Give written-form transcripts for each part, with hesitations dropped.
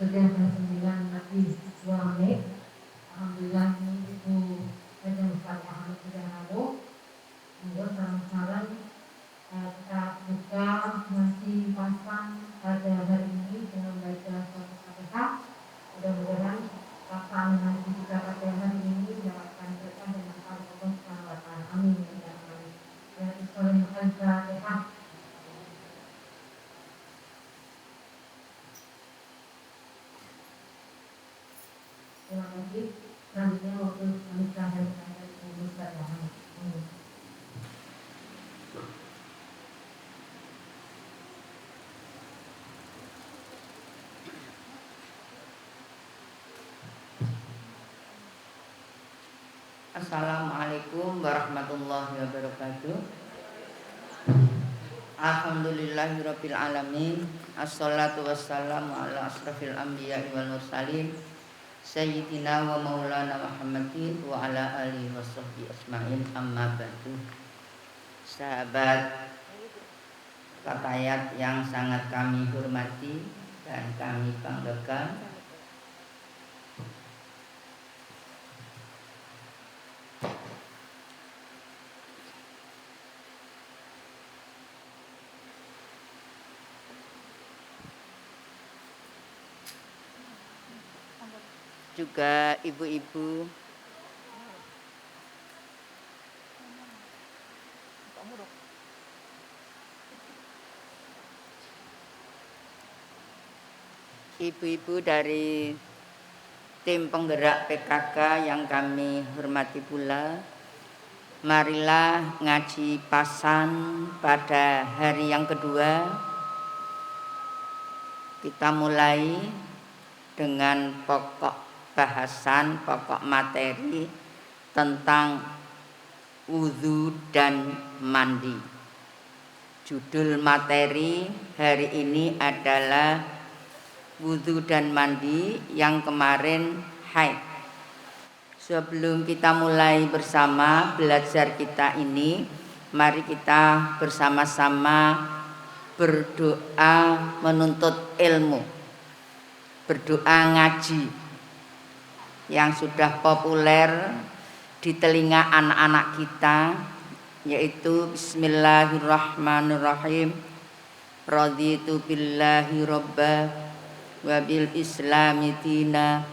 sudah 9 lebih 2 menit. Alhamdulillah ini Ibu Bajang Fatihah sudah lalu. Monggo saran-saran kita buka masih pasang pada hari ini dengan baca surat Fatihah. Mudah-mudahan pasang nanti kita pada hari ini mendapatkan berkah dan manfaat Allah Subhanahu wa taala. Amin ya rabbal alamin. Ya Al-Fatihah. Terima kasih. Selanjutnya waktu menikah dan Ustaz Muhammad. Assalamualaikum warahmatullahi wabarakatuh. Alhamdulillahirabbil alamin. Assalatu wassalamu ala asrafil anbiya'i wal mursalin sayyidina wa maulana Muhammadin wa ala alihi washabbihi ajmain, amma ba'du. Sahabat Fatayat yang sangat kami hormati dan kami banggakan, juga ibu-ibu, ibu-ibu dari tim penggerak PKK yang kami hormati pula. Marilah ngaji pasan pada hari yang kedua. Kita mulai dengan pokok bahasan, pokok materi tentang wudu dan mandi. Judul materi hari ini adalah wudu dan mandi, yang kemarin haid. Sebelum kita mulai bersama belajar kita ini, mari kita bersama-sama berdoa menuntut ilmu, berdoa ngaji yang sudah populer di telinga anak-anak kita, yaitu Bismillahirrahmanirrahim. Raditu billahi robba wa bil islami dina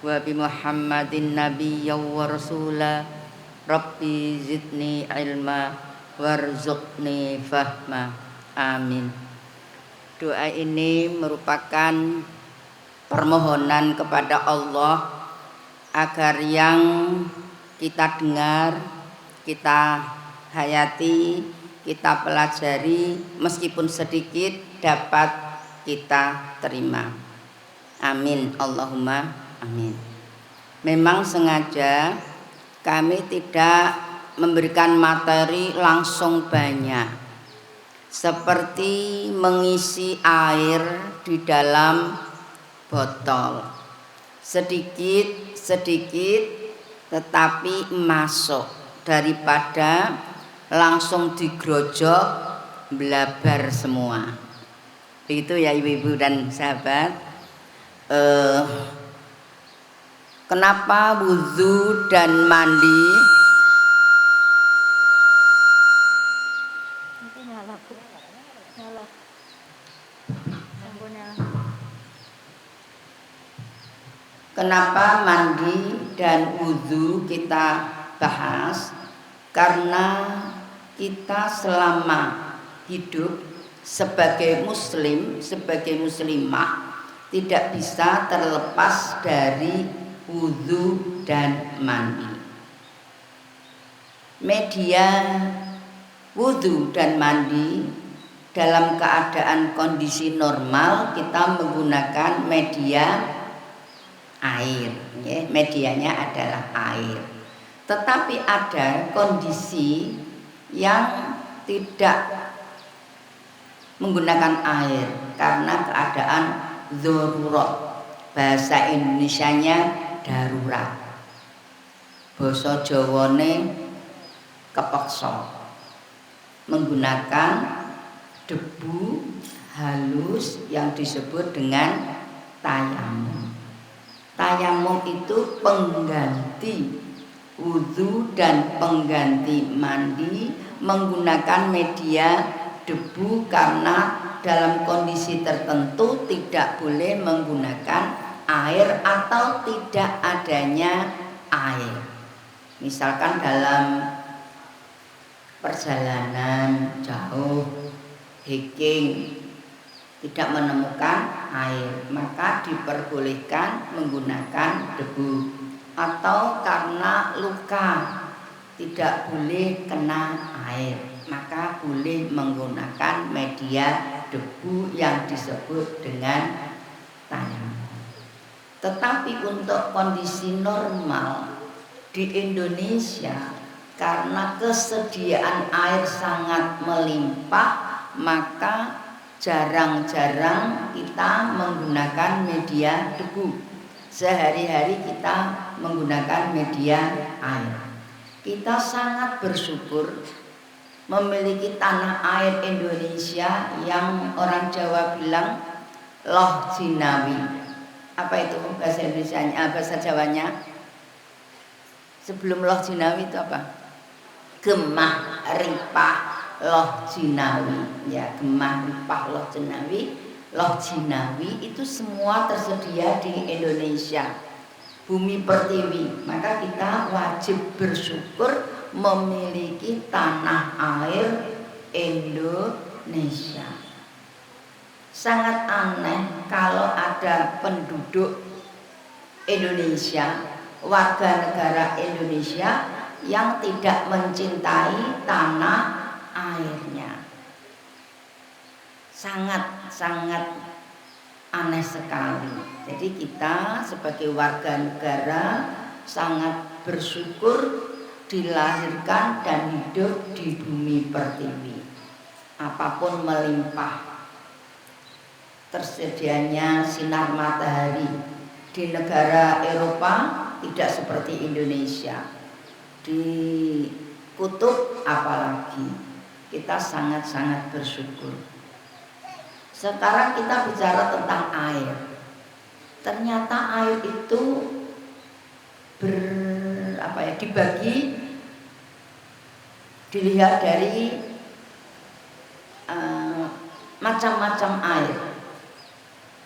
wa bi Muhammadin nabiyya wa rasula. Rabbi zidni ilma warzuqni fahma. Amin. Doa ini merupakan permohonan kepada Allah agar yang kita dengar, kita hayati, kita pelajari meskipun sedikit dapat kita terima. Amin. Allahumma amin. Memang sengaja kami tidak memberikan materi langsung banyak, seperti mengisi air di dalam botol, sedikit tetapi masuk, daripada langsung digrojok blabar semua. Itu ya ibu-ibu dan sahabat. Kenapa wudu dan mandi? Kenapa mandi dan wudu kita bahas? Karena kita selama hidup sebagai muslim, sebagai muslimah, tidak bisa terlepas dari wudu dan mandi. Media wudu dan mandi dalam keadaan kondisi normal kita menggunakan media air, ya, medianya adalah air. Tetapi ada kondisi yang tidak menggunakan air karena keadaan darurat. Bahasa Indonesianya darurat. Basa Jawane kepeksa. Menggunakan debu halus yang disebut dengan tayamum. Tayamum itu pengganti wudu dan pengganti mandi menggunakan media debu karena dalam kondisi tertentu tidak boleh menggunakan air atau tidak adanya air. Misalkan dalam perjalanan jauh, hiking, tidak menemukan air, maka diperbolehkan menggunakan debu. Atau karena luka, tidak boleh kena air, maka boleh menggunakan media debu yang disebut dengan tayamum. Tetapi untuk kondisi normal di Indonesia, karena kesediaan air sangat melimpah, maka jarang-jarang kita menggunakan media debu. Sehari-hari kita menggunakan media air. Kita sangat bersyukur memiliki tanah air Indonesia yang orang Jawa bilang loh jinawi. Apa itu bahasa Indonesianya? Bahasa Jawanya? Sebelum loh jinawi itu apa? Gemah ripah loh jinawi. Ya, gemah ripah loh jinawi. Loh jinawi itu semua tersedia di Indonesia, bumi pertiwi. Maka kita wajib bersyukur memiliki tanah air Indonesia. Sangat aneh kalau ada penduduk Indonesia, warga negara Indonesia yang tidak mencintai tanah airnya. Sangat aneh sekali. Jadi kita sebagai warga negara sangat bersyukur dilahirkan dan hidup di bumi pertiwi. Apapun melimpah, tersedianya sinar matahari. Di negara Eropa tidak seperti Indonesia, di kutub apalagi. Kita sangat-sangat bersyukur. Sekarang kita bicara tentang air. Ternyata air itu dibagi, dilihat dari macam-macam air.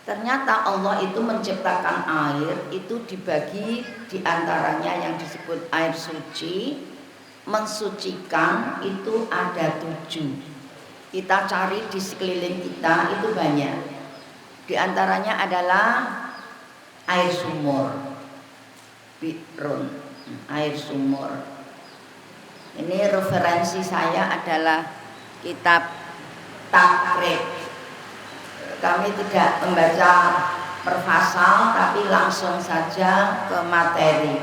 Ternyata Allah itu menciptakan air itu dibagi diantaranya yang disebut air suci, mensucikan itu ada 7. Kita cari di sekeliling kita itu banyak. Di antaranya adalah air sumur, bi'run, air sumur. Ini referensi saya adalah kitab Takrib. Kami tidak membaca per pasal, tapi langsung saja ke materi.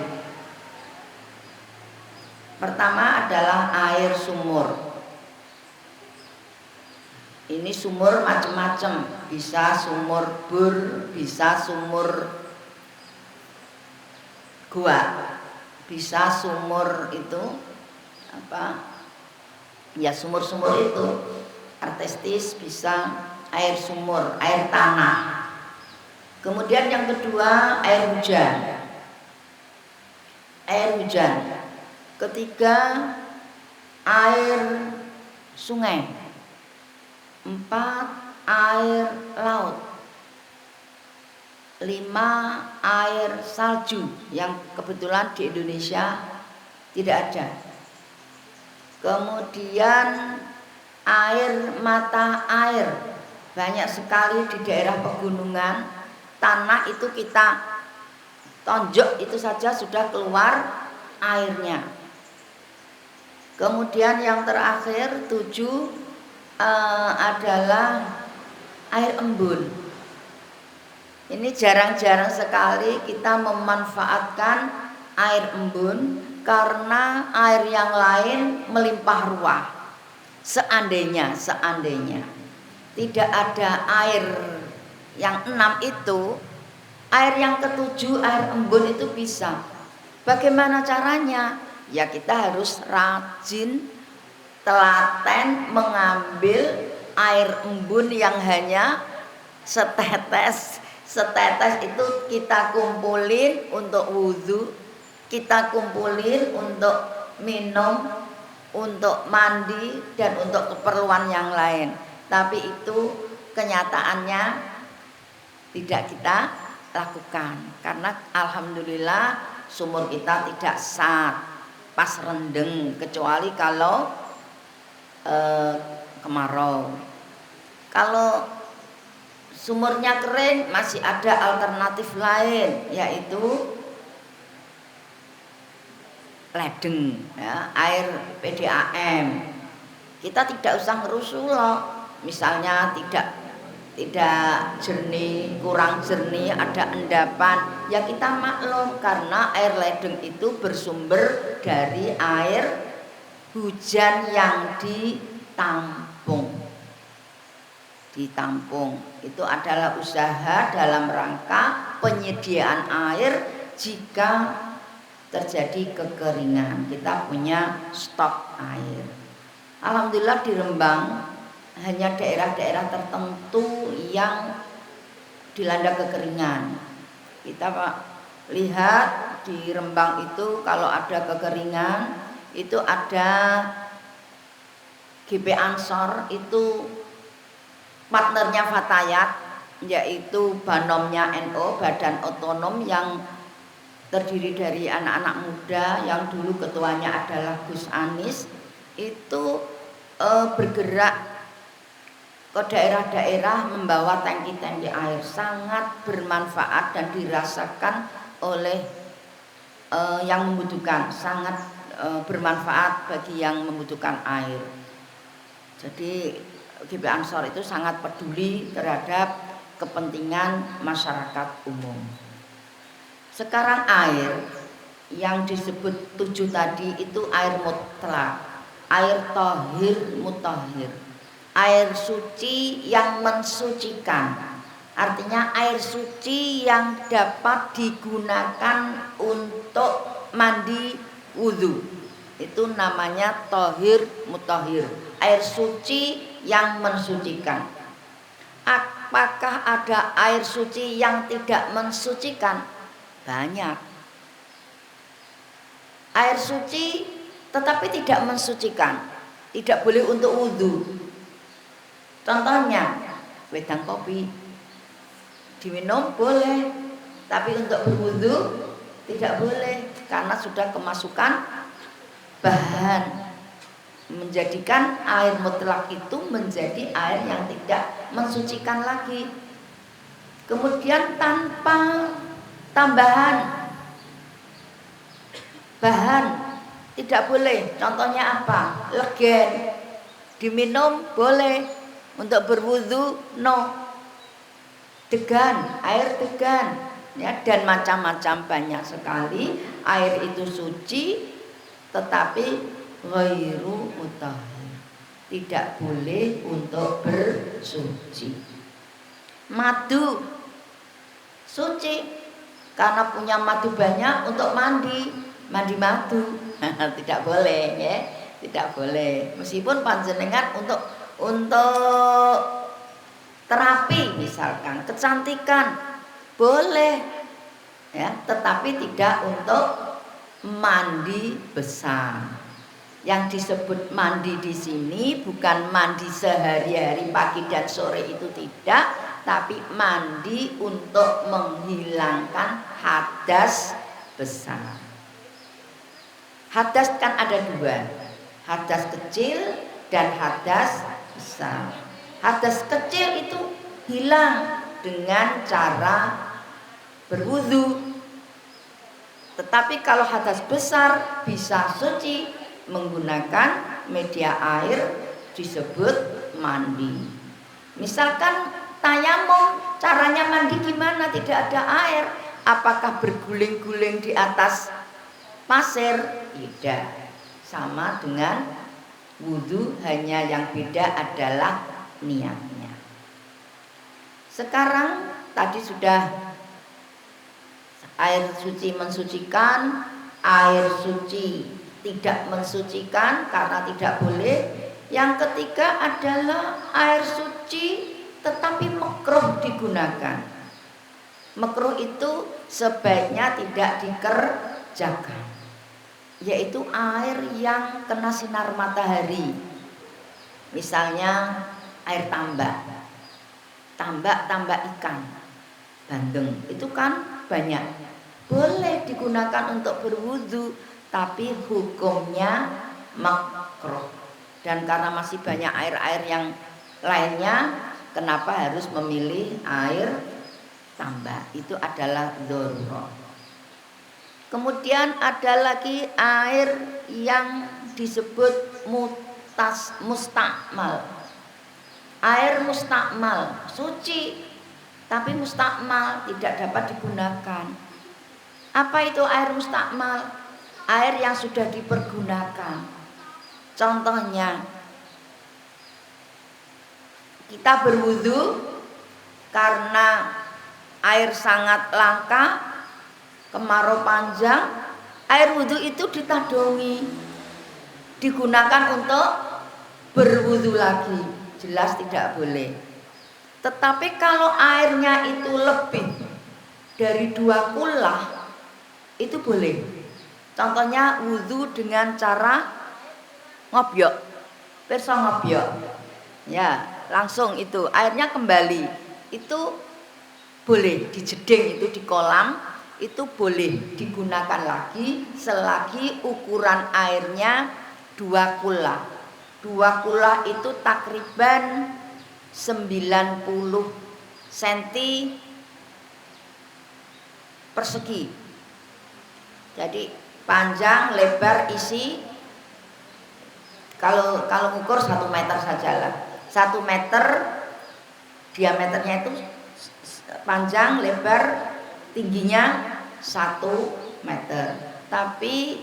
Pertama adalah air sumur. Ini sumur macam-macam, bisa sumur bor, bisa sumur gua, bisa sumur itu apa? Ya sumur-sumur itu artistis, bisa air sumur, air tanah. Kemudian yang kedua air hujan. Air hujan. Ketiga air sungai. 4 air laut. 5 air salju yang kebetulan di Indonesia tidak ada. Kemudian air mata air, banyak sekali di daerah pegunungan. Tanah itu kita tonjok itu saja sudah keluar airnya. Kemudian yang terakhir 7 adalah air embun. Ini jarang-jarang sekali kita memanfaatkan air embun karena air yang lain melimpah ruah. Seandainya tidak ada air yang 6 itu, air yang ke-7 air embun itu bisa. Bagaimana caranya? Ya kita harus rajin, telaten mengambil air embun yang hanya setetes Setetes itu kita kumpulin untuk wudhu, kita kumpulin untuk minum, untuk mandi, dan untuk keperluan yang lain. Tapi itu kenyataannya tidak kita lakukan, karena alhamdulillah sumur kita tidak sat, pas rendeng, kecuali kalau kemarau. Kalau sumurnya kering masih ada alternatif lain, yaitu ledeng, ya, air PDAM. Kita tidak usah ngerusuh loh. Misalnya tidak jernih, kurang jernih, ada endapan, ya kita maklum karena air ledeng itu bersumber dari air hujan yang ditampung. Itu adalah usaha dalam rangka penyediaan air jika terjadi kekeringan. Kita punya stok air. Alhamdulillah di Rembang hanya daerah-daerah tertentu yang dilanda kekeringan. Kita lihat di Rembang itu kalau ada kekeringan itu ada GP Ansor, itu partnernya Fatayat, yaitu Banomnya NO, Badan Otonom yang terdiri dari anak-anak muda yang dulu ketuanya adalah Gus Anis. Itu bergerak ke daerah-daerah membawa tangki-tangki air, sangat bermanfaat dan dirasakan oleh yang membutuhkan, sangat bermanfaat bagi yang membutuhkan air. Jadi GP Ansor itu sangat peduli terhadap kepentingan masyarakat umum. Sekarang air yang disebut 7 tadi itu air mutlak, air tohir mutahhir, air suci yang mensucikan. Artinya air suci yang dapat digunakan untuk mandi wudhu, itu namanya tohir mutahhir, air suci yang mensucikan. Apakah ada air suci yang tidak mensucikan? Banyak. Air suci tetapi tidak mensucikan, tidak boleh untuk wudhu. Contohnya wedang kopi, diminum boleh, tapi untuk berwudhu tidak boleh, karena sudah kemasukan bahan, menjadikan air mutlak itu menjadi air yang tidak mensucikan lagi. Kemudian tanpa tambahan bahan tidak boleh. Contohnya apa? Legen, diminum boleh, untuk berwudu no. Degan, air degan, ya, dan macam-macam, banyak sekali. Air itu suci tetapi ghairu mutahhir, tidak boleh untuk bersuci. Madu suci karena punya madu banyak untuk mandi madu. Tidak boleh, ya, tidak boleh. Meskipun panjenengan untuk terapi misalkan kecantikan boleh, ya, tetapi tidak untuk mandi besar. Yang disebut mandi di sini bukan mandi sehari-hari pagi dan sore, itu tidak, tapi mandi untuk menghilangkan hadas besar. Hadas kan ada dua, hadas kecil dan hadas besar. Hadas kecil itu hilang dengan cara berwudu. Tetapi kalau hadas besar bisa suci menggunakan media air, disebut mandi. Misalkan tayamum, caranya mandi gimana? Tidak ada air. Apakah berguling-guling di atas pasir? Tidak. Sama dengan wudu, hanya yang beda adalah niatnya. Sekarang tadi sudah air suci mensucikan, air suci tidak mensucikan karena tidak boleh. Yang ketiga adalah air suci tetapi makruh digunakan. makruh itu sebaiknya tidak dikerjakan, yaitu air yang kena sinar matahari. Misalnya air tambak ikan bandeng itu kan banyak, boleh digunakan untuk berwudu, tapi hukumnya makruh. Dan karena masih banyak air-air yang lainnya, kenapa harus memilih air tambak? Itu adalah dzarurah. Kemudian ada lagi air yang disebut mustakmal. Air mustakmal suci, tapi mustakmal tidak dapat digunakan. Apa itu air mustakmal? Air yang sudah dipergunakan. Contohnya, kita berwudu karena air sangat langka, kemarau panjang, air wudu itu ditadongi, digunakan untuk berwudu lagi, jelas tidak boleh. Tetapi kalau airnya itu lebih dari 2 kulah, itu boleh. Contohnya wudu dengan cara ngobyok, pirsa ngobyok, ya langsung itu airnya kembali, itu boleh dijeding, itu di kolam, itu boleh digunakan lagi selagi ukuran airnya 2 kula. 2 kula itu takriban 90 cm persegi. Jadi panjang, lebar, isi, kalau ukur 1 meter sajalah. 1 meter diameternya itu, panjang, lebar, tingginya 1 meter. Tapi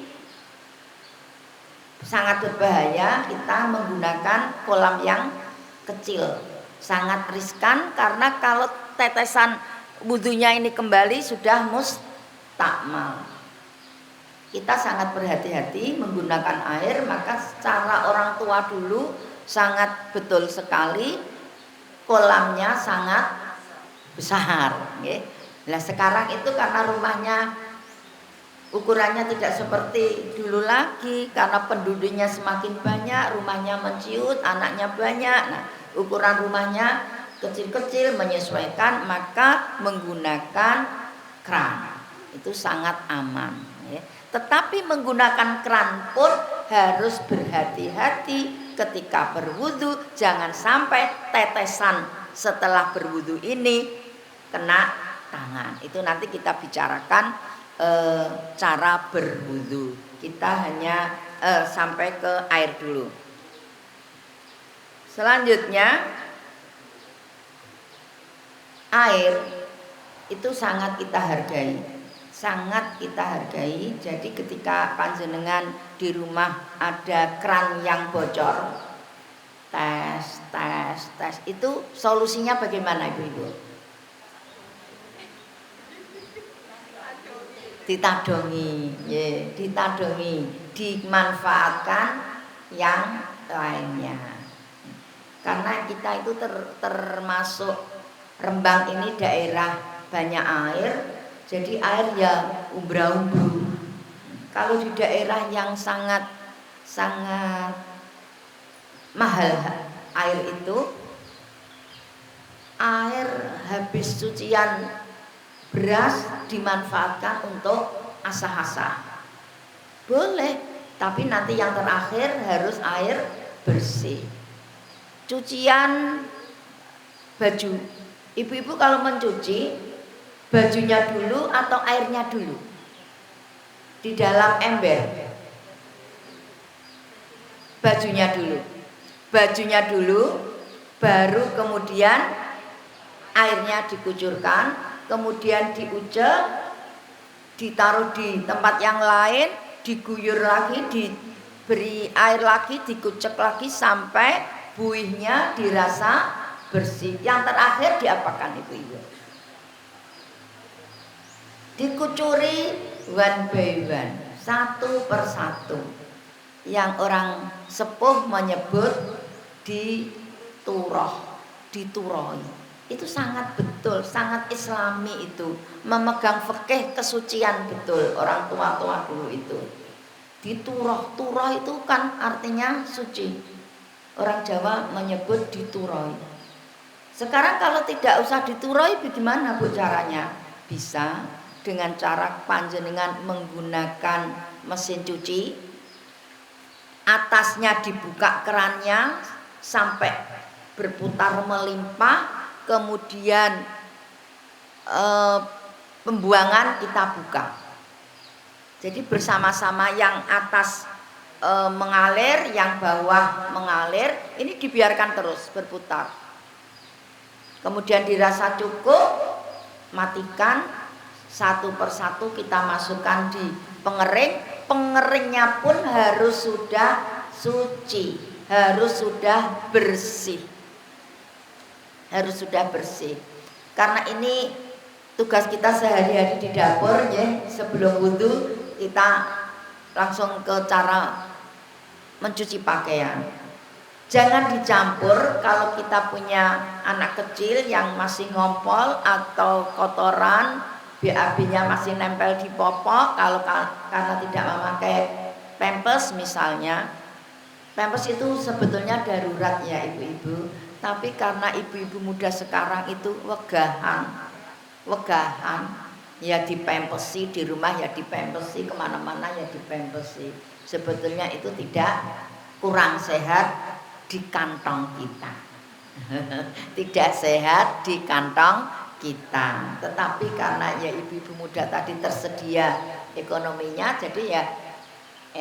sangat berbahaya kita menggunakan kolam yang kecil, sangat riskan, karena kalau tetesan wudunya ini kembali sudah mustakmal. Kita sangat berhati-hati menggunakan air. Maka cara orang tua dulu sangat betul sekali, kolamnya sangat besar. Nah sekarang itu karena rumahnya ukurannya tidak seperti dulu lagi, karena penduduknya semakin banyak, rumahnya menciut, anaknya banyak. Nah ukuran rumahnya kecil-kecil menyesuaikan, maka menggunakan keran itu sangat aman. Tetapi menggunakan keran pun harus berhati-hati ketika berwudu, jangan sampai tetesan setelah berwudu ini kena tangan. Itu nanti kita bicarakan cara berwudu. Kita hanya sampai ke air dulu. Selanjutnya, air itu sangat kita hargai. Jadi ketika panjenengan di rumah ada keran yang bocor, tes, itu solusinya bagaimana Ibu-ibu? Ditadongi, dimanfaatkan yang lainnya. Karena kita itu termasuk Rembang ini daerah banyak air, jadi air ya umbra-umbru. Kalau di daerah yang sangat mahal air itu, air habis cucian beras dimanfaatkan untuk asah-asah. Boleh, tapi nanti yang terakhir harus air bersih. Cucian baju, ibu-ibu kalau mencuci, bajunya dulu atau airnya dulu? Di dalam ember. Bajunya dulu, baru kemudian airnya dikucurkan, kemudian diucek, ditaruh di tempat yang lain, diguyur lagi, diberi air lagi, dikucek lagi sampai buihnya dirasa bersih. Yang terakhir diapakan ibu-ibu? Dikucuri one by one, satu persatu. Yang orang sepuh menyebut dituroi. Itu sangat betul, sangat islami itu. Memegang fikih kesucian betul orang tua-tua dulu itu. Dituroh, turoh itu kan artinya suci. Orang Jawa menyebut dituroi. Sekarang kalau tidak usah dituroi bagaimana Bu caranya? Bisa dengan cara panjenengan menggunakan mesin cuci. Atasnya dibuka kerannya sampai berputar melimpah. Kemudian pembuangan kita buka. Jadi bersama-sama yang atas mengalir, yang bawah mengalir, ini dibiarkan terus berputar. Kemudian dirasa cukup, matikan, satu persatu kita masukkan di pengering. Pengeringnya pun harus sudah suci, harus sudah bersih. Harus sudah bersih. Karena ini tugas kita sehari-hari di dapur ya. Sebelum wudhu kita langsung ke cara mencuci pakaian. Jangan dicampur kalau kita punya anak kecil yang masih ngompol atau kotoran, BAB-nya masih nempel di popok. Kalau karena tidak memakai pampers misalnya. Pampers itu sebetulnya darurat ya ibu-ibu. Tapi karena ibu-ibu muda sekarang itu wegahan, ya dipempersi, di rumah ya dipempersi, kemana-mana ya dipempersi. Sebetulnya itu tidak kurang sehat di kantong kita. Tidak sehat di kantong kita. Tetapi karena ya ibu-ibu muda tadi tersedia ekonominya, jadi ya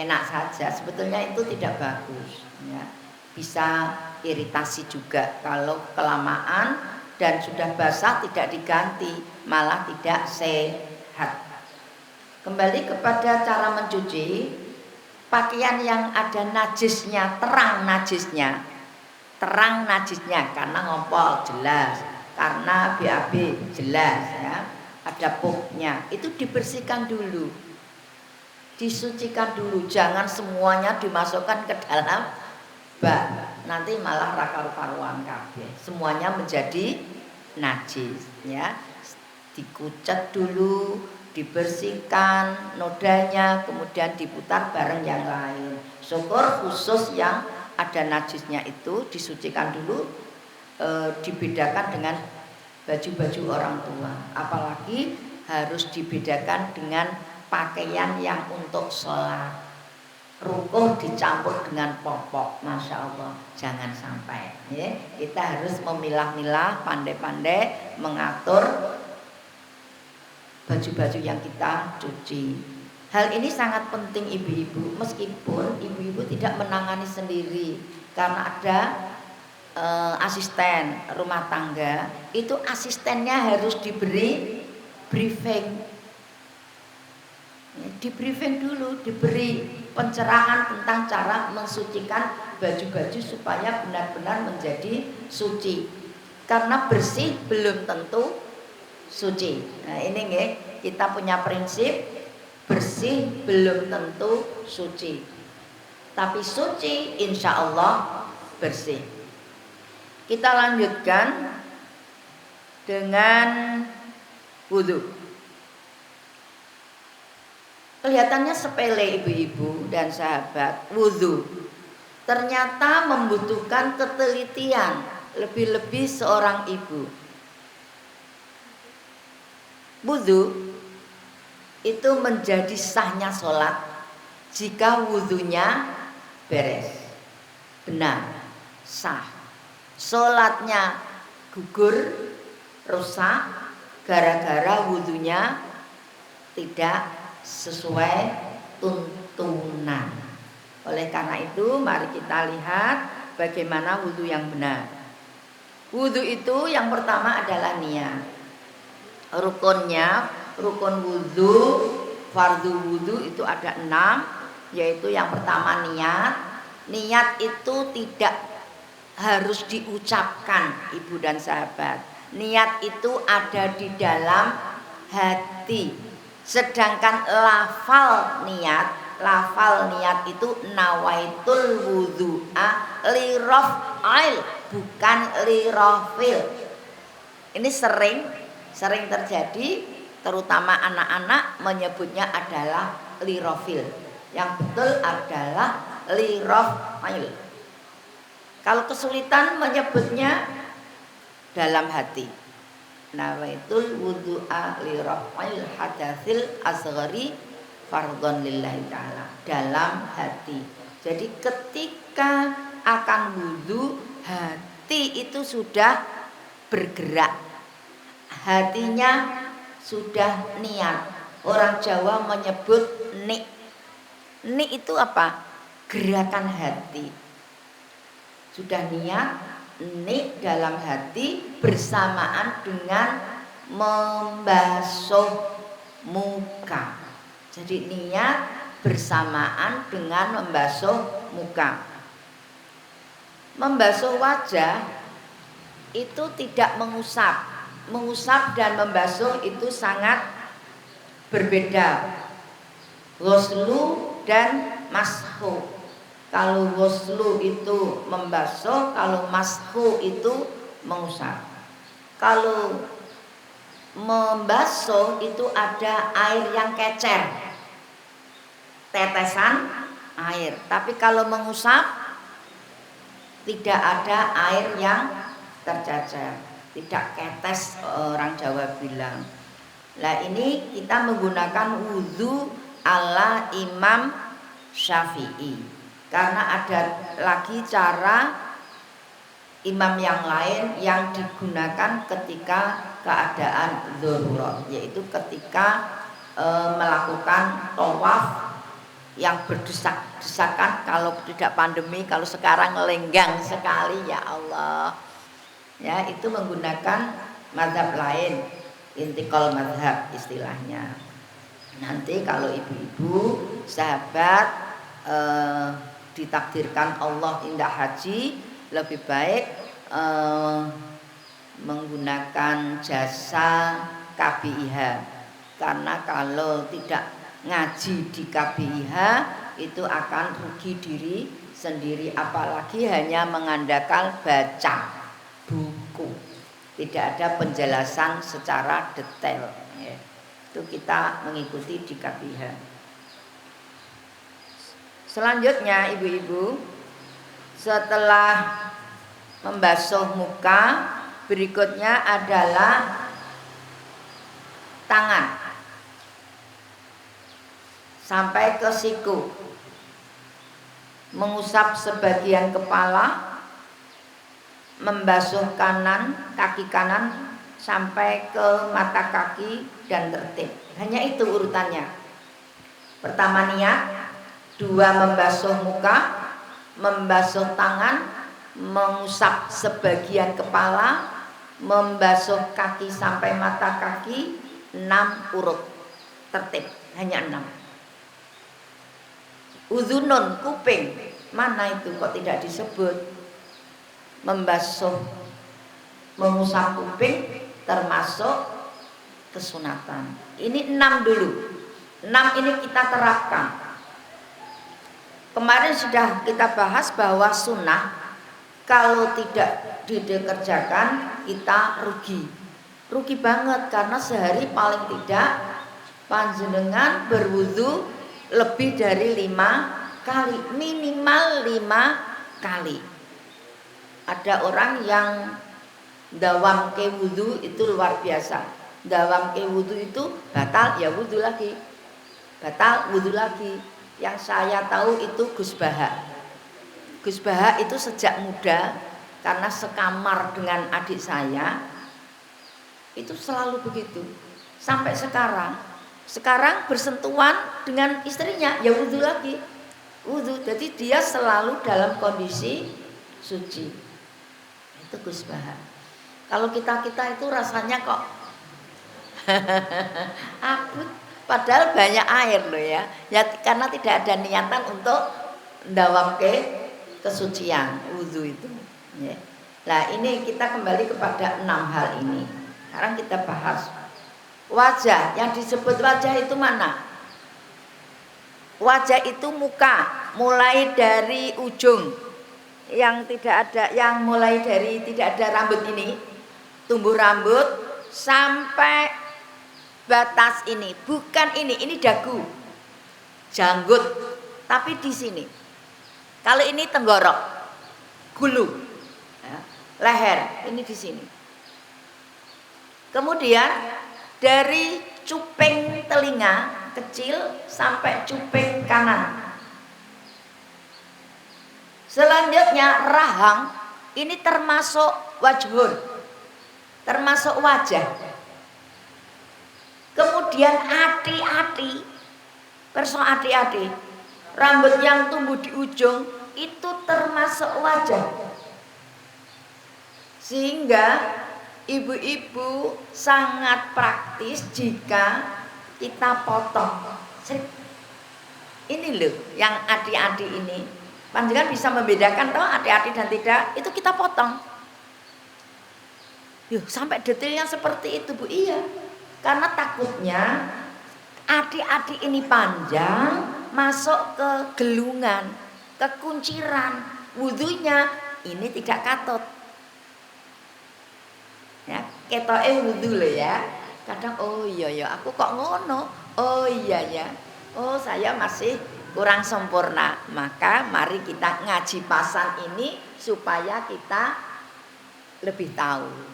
enak saja. Sebetulnya itu tidak bagus ya. Bisa iritasi juga kalau kelamaan dan sudah basah tidak diganti, malah tidak sehat. Kembali kepada cara mencuci pakaian yang ada najisnya, terang najisnya karena ngompol jelas, karena BAB jelas ya, ada pupnya, itu dibersihkan dulu, disucikan dulu, jangan semuanya dimasukkan ke dalam bak, nanti malah rakar-karuan kabeh, semuanya menjadi najis ya. Dikucek dulu, dibersihkan nodanya, kemudian diputar bareng yang lain. Syukur khusus yang ada najisnya itu disucikan dulu, dibedakan dengan baju-baju orang tua. Apalagi harus dibedakan dengan pakaian yang untuk sholat. Rukuh dicampur dengan popok, masya Allah, jangan sampai ya. Kita harus memilah-milah, pandai-pandai mengatur baju-baju yang kita cuci. Hal ini sangat penting ibu-ibu, meskipun ibu-ibu tidak menangani sendiri, karena ada asisten rumah tangga, itu asistennya harus diberi briefing. Di briefing dulu, diberi pencerahan tentang cara mensucikan baju-baju supaya benar-benar menjadi suci. Karena bersih belum tentu suci. Nah ini nih, kita punya prinsip bersih belum tentu suci, tapi suci insya Allah bersih. Kita lanjutkan dengan wudhu. Kelihatannya sepele ibu-ibu dan sahabat, wudhu ternyata membutuhkan ketelitian, lebih-lebih seorang ibu. Wudhu itu menjadi sahnya sholat jika wudhunya beres, benar, sah. Sholatnya gugur, rusak gara-gara wudhunya tidak sesuai tuntunan. Oleh karena itu mari kita lihat bagaimana wudhu yang benar. Wudhu itu yang pertama adalah niat. Rukunnya, rukun wudhu, fardu wudhu itu ada 6, yaitu yang pertama niat. Niat itu tidak harus diucapkan ibu dan sahabat. Niat itu ada di dalam hati. Sedangkan lafal niat itu nawaitul wudhu'a li raf'il, bukan li rafil. Ini sering terjadi, terutama anak-anak menyebutnya adalah lirofil. Yang betul adalah lirofil. Kalau kesulitan menyebutnya dalam hati. Nawaitul wudu'a lirofil hadatsil asghari fardhon lillahi ta'ala. Dalam hati. Jadi ketika akan wudu, hati itu sudah bergerak, hatinya sudah niat. Orang Jawa menyebut nik. Nik itu apa? Gerakan hati. Sudah niat, nik dalam hati bersamaan dengan membasuh muka. Jadi niat bersamaan dengan membasuh muka. Membasuh wajah itu tidak mengusap. Mengusap dan membasuh itu sangat berbeda. Ghuslu dan mashu. Kalau ghuslu itu membasuh, kalau mashu itu mengusap. Kalau membasuh itu ada air yang kecer, tetesan air. Tapi kalau mengusap tidak ada air yang tercecer, tidak ketes, orang Jawa bilang. Nah ini kita menggunakan wudhu ala Imam Syafi'i, karena ada lagi cara imam yang lain yang digunakan ketika keadaan darurat, yaitu ketika melakukan tawaf yang berdesak-desakan. Kalau tidak pandemi, kalau sekarang lenggang sekali, ya Allah. Ya, itu menggunakan mazhab lain, intikal mazhab istilahnya. Nanti kalau ibu-ibu sahabat ditakdirkan Allah indah haji, lebih baik menggunakan jasa KBIH, karena kalau tidak ngaji di KBIH itu akan rugi diri sendiri, apalagi hanya mengandalkan baca buku, tidak ada penjelasan secara detail. Itu kita mengikuti di KBIH. Selanjutnya ibu-ibu, setelah membasuh muka, berikutnya adalah tangan sampai ke siku, mengusap sebagian kepala, membasuh kaki kanan sampai ke mata kaki dan tertib. Hanya itu urutannya. Pertama niat, dua membasuh muka, membasuh tangan, mengusap sebagian kepala, membasuh kaki sampai mata kaki, 6 urut tertib, hanya 6. Udhunun, kuping, mana itu kok tidak disebut? Membasuh, mengusap kuping termasuk kesunatan. Ini 6 dulu. 6 ini kita terapkan. Kemarin sudah kita bahas bahwa sunnah kalau tidak dikerjakan kita rugi banget, karena sehari paling tidak panjenengan berwudu lebih dari 5 kali, minimal 5 kali. Ada orang yang dawam ke wudu itu luar biasa. Dawam ke wudu itu batal, ya wudu lagi, batal wudu lagi. Yang saya tahu itu Gus Baha. Gus Baha itu sejak muda, karena sekamar dengan adik saya, itu selalu begitu sampai sekarang. Sekarang bersentuhan dengan istrinya, ya wudu lagi, wudu. Jadi dia selalu dalam kondisi suci. Itu Gus Baha. Kalau kita itu rasanya kok abut, padahal banyak air loh ya. Ya karena tidak ada niatan untuk ndawam kesucian wudu itu. Ya. Nah ini kita kembali kepada 6 hal ini. Sekarang kita bahas wajah. Yang disebut wajah itu mana? Wajah itu muka, mulai dari ujung yang tidak ada, yang mulai dari tidak ada rambut ini tumbuh rambut sampai batas ini, bukan ini dagu, janggut, tapi di sini. Kalau ini tenggorok, gulu, ya, leher, ini di sini. Kemudian dari cuping telinga kecil sampai cuping kanan. Selanjutnya rahang, ini termasuk wajhun, termasuk wajah. Kemudian ati-ati, perso ati-ati, rambut yang tumbuh di ujung itu termasuk wajah. Sehingga ibu-ibu sangat praktis jika kita potong. Ini loh yang ati-ati ini. Panjenengan bisa membedakan toh ati-ati dan tidak, itu kita potong. Yuh, sampai detailnya seperti itu Bu. Iya. Karena takutnya ati-ati ini panjang masuk ke gelungan, ke kunciran, wudunya ini tidak katut. Ya, ketoke wudu loh ya. Kadang oh iya ya, aku kok ngono. Oh iya ya. Oh saya masih kurang sempurna. Maka mari kita ngaji pasan ini supaya kita lebih tahu.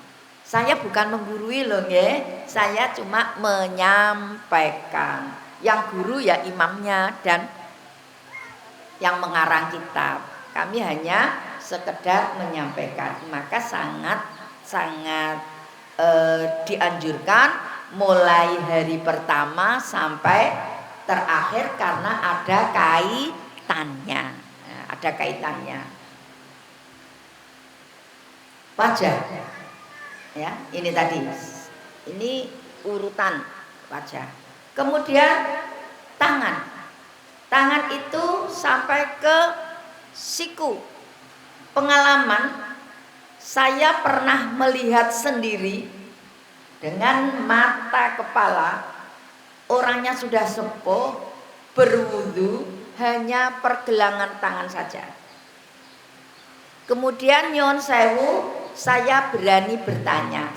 Saya bukan menggurui loh nggih. Saya cuma menyampaikan. Yang guru ya imamnya dan yang mengarang kitab. Kami hanya sekedar menyampaikan. Maka sangat dianjurkan mulai hari pertama sampai terakhir karena ada kaitannya. Ada kaitannya. Wajah. Ya, ini tadi. Ini urutan wajah. Kemudian tangan. Tangan itu sampai ke siku. Pengalaman saya pernah melihat sendiri dengan mata kepala, orangnya sudah sepuh, berwudu, hanya pergelangan tangan saja. Kemudian nyuwun sewu, saya berani bertanya,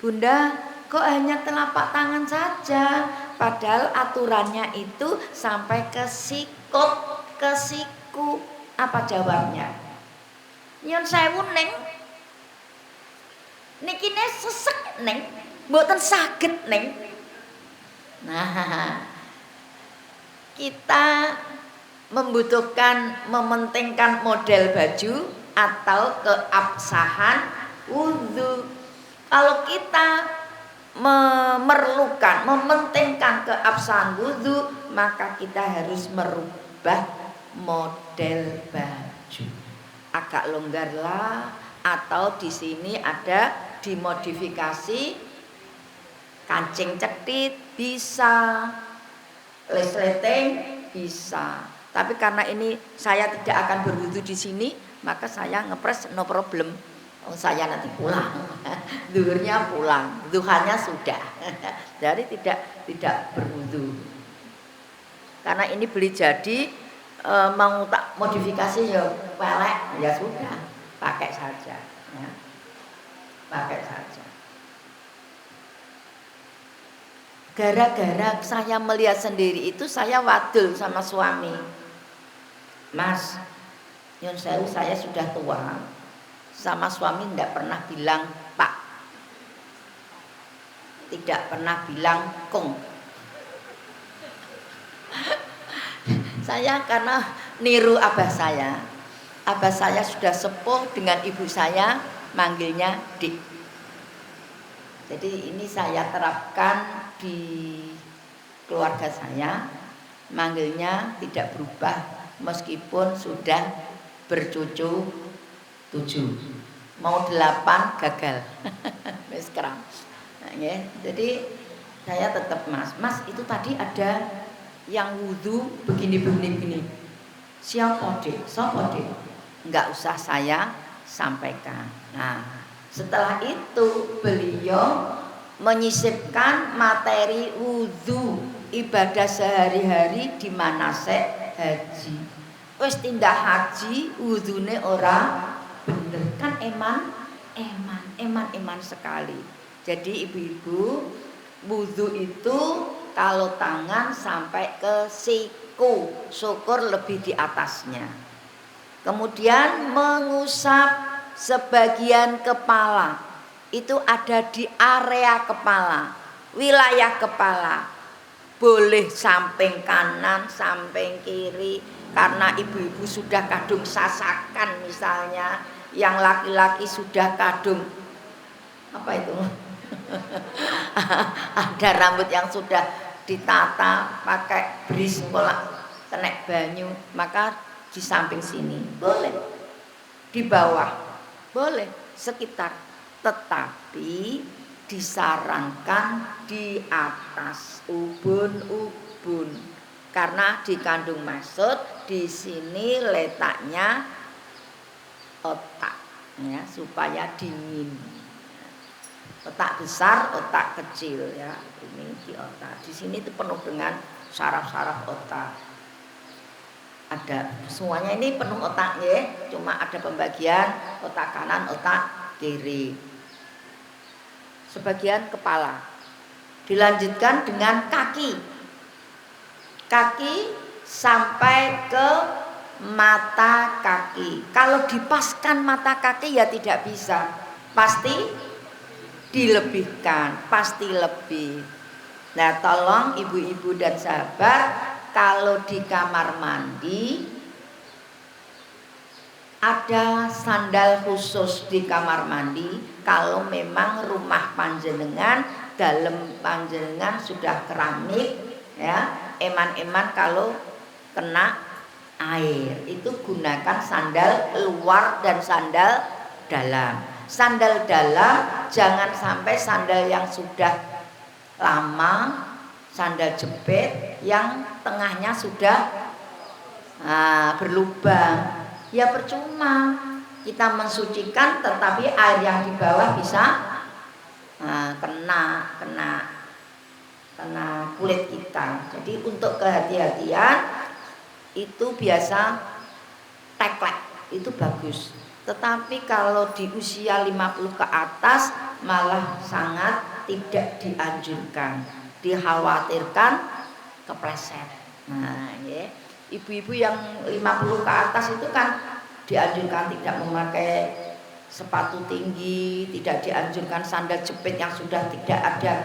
Bunda, kok hanya telapak tangan saja? Padahal aturannya itu sampai ke sikut, ke siku. Apa jawabnya? Nyuwun sewu neng, niki ne sesek neng, mboten saged neng. Nah, kita membutuhkan, mementingkan model baju atau keabsahan wudu. Kalau kita memerlukan, mementingkan keabsahan wudu, maka kita harus merubah model baju. Agak longgarlah, atau di sini ada dimodifikasi kancing cetit bisa, resleting bisa. Tapi karena ini saya tidak akan berwudu di sini, maka saya ngepres no problem. Oh, saya nanti pulang, duhurnya pulang, duhannya sudah. Jadi tidak berwudu. Karena ini beli jadi mau tak modifikasi ya pelek, ya sudah, pakai saja. Ya. Pakai saja. Gara-gara saya melihat sendiri itu, saya wadul sama suami. Mas, nyun sewu, saya sudah tua. Sama suami tidak pernah bilang Pak, tidak pernah bilang Kong. Saya karena niru abah saya. Abah saya sudah sepuh, dengan ibu saya manggilnya Dik. Jadi ini saya terapkan di keluarga saya, manggilnya tidak berubah meskipun sudah bercucu 7, mau 8 gagal. Wis kram. Nah, ya. Jadi saya tetap Mas itu tadi ada yang wudu begini. Siapa Dek? Siapa Dek? Enggak usah saya sampaikan. Nah, setelah itu beliau menyisipkan materi wudu ibadah sehari-hari di manasik haji. Wis tindak haji wudune ora bener kan eman eman sekali. Jadi ibu-ibu, wudu itu kalau tangan sampai ke siku, syukur lebih di atasnya. Kemudian mengusap sebagian kepala, itu ada di area kepala, wilayah kepala. Boleh samping kanan, samping kiri, karena ibu-ibu sudah kadung sasakan misalnya, yang laki-laki sudah kadung apa itu ada rambut yang sudah ditata pakai bris pola kena banyu, maka di samping sini boleh, di bawah boleh, sekitar, tetapi disarankan di atas ubun-ubun karena dikandung maksud di sini letaknya otak ya, supaya dingin. Otak besar, otak kecil ya, ini di otak. Di sini itu penuh dengan saraf-saraf otak. Ada semuanya ini penuh otaknya, cuma ada pembagian otak kanan, otak kiri. Sebagian kepala. Dilanjutkan dengan kaki. Kaki sampai ke mata kaki. Kalau dipaskan mata kaki ya tidak bisa. Pasti dilebihkan, pasti lebih. Nah, tolong ibu-ibu dan sahabat, kalau di kamar mandi ada sandal khusus di kamar mandi. Kalau memang rumah panjenengan, dalam panjenengan sudah keramik ya, eman-eman kalau kena air itu gunakan sandal luar dan sandal dalam. Sandal dalam jangan sampai sandal yang sudah lama, sandal jepit yang tengahnya sudah berlubang. Ya percuma kita mensucikan, tetapi air yang di bawah bisa kena kulit kita. Jadi untuk kehati-hatian itu biasa teklek itu bagus. Tetapi kalau di usia 50 ke atas malah sangat tidak dianjurkan, dikhawatirkan kepleset. Nah, ya. Ibu-ibu yang 50 ke atas itu kan dianjurkan tidak memakai sepatu tinggi, tidak dianjurkan sandal jepit yang sudah tidak ada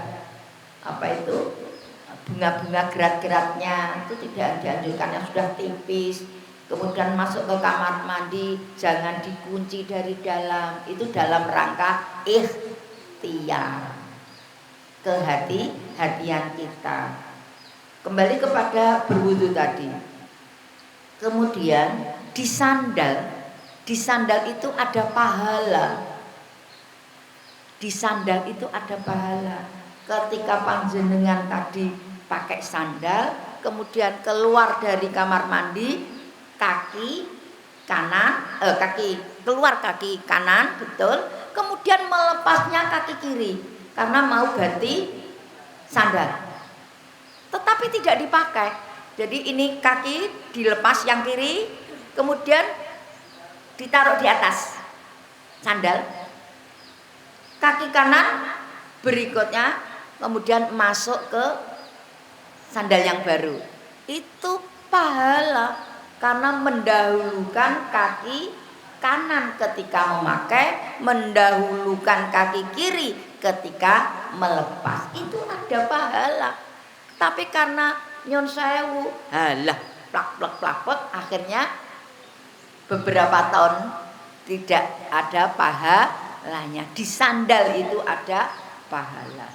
bunga-bunga gerat-geratnya, itu tidak dianjurkan, yang sudah tipis. Kemudian masuk ke kamar mandi jangan dikunci dari dalam, itu dalam rangka ikhtiar, kehati-hatian kita. Kembali kepada berwudu tadi. Kemudian di sandal itu ada pahala. Di sandal itu ada pahala. Ketika panjenengan tadi pakai sandal, kemudian keluar dari kamar mandi, kaki keluar kaki kanan, betul. Kemudian melepasnya kaki kiri karena mau ganti sandal. Tetapi tidak dipakai. Jadi ini kaki dilepas yang kiri, kemudian ditaruh di atas sandal. Kaki kanan berikutnya kemudian masuk ke sandal yang baru. Itu pahala karena mendahulukan kaki kanan ketika memakai, mendahulukan kaki kiri ketika melepas. Itu ada pahala. Tapi karena nyon sewu, halah plak, akhirnya beberapa tahun tidak ada pahalanya. Di sandal itu ada pahala.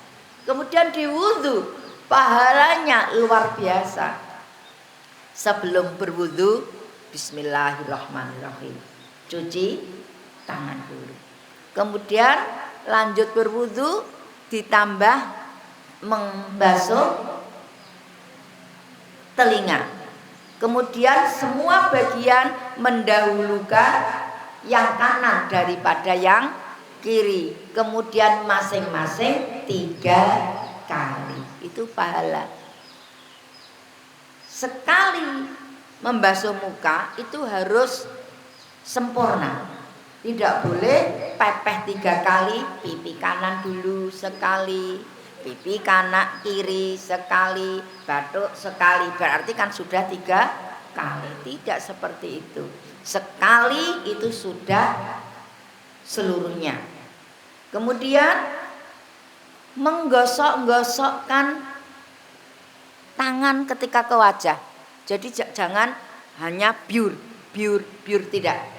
Kemudian di wudu pahalanya luar biasa. Sebelum berwudu, bismillahirrahmanirrahim, cuci tangan dulu. Kemudian lanjut berwudu, ditambah membasuh telinga. Kemudian semua bagian mendahulukan yang kanan daripada yang kiri. Kemudian masing-masing 3 kali. Itu pahala. Sekali membasuh muka itu harus sempurna. Tidak boleh pepeh 3 kali, pipi kanan dulu sekali, pipi kanan kiri sekali, batuk sekali. Berarti kan sudah 3 kali. Tidak seperti itu. Sekali itu sudah seluruhnya. Kemudian menggosok-gosokkan tangan ketika ke wajah. Jadi jangan hanya biur tidak.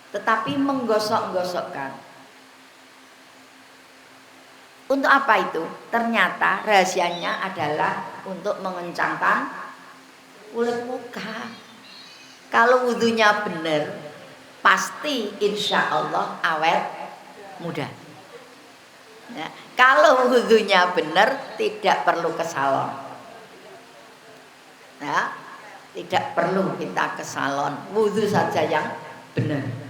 Tetapi menggosok-gosokkan. Untuk apa itu? Ternyata rahasianya adalah untuk mengencangkan kulit muka. Kalau wudhunya benar, pasti insya Allah awet muda. Ya, kalau wudhunya benar, tidak perlu ke salon. Ya, tidak perlu kita ke salon. Wudhu saja yang benar.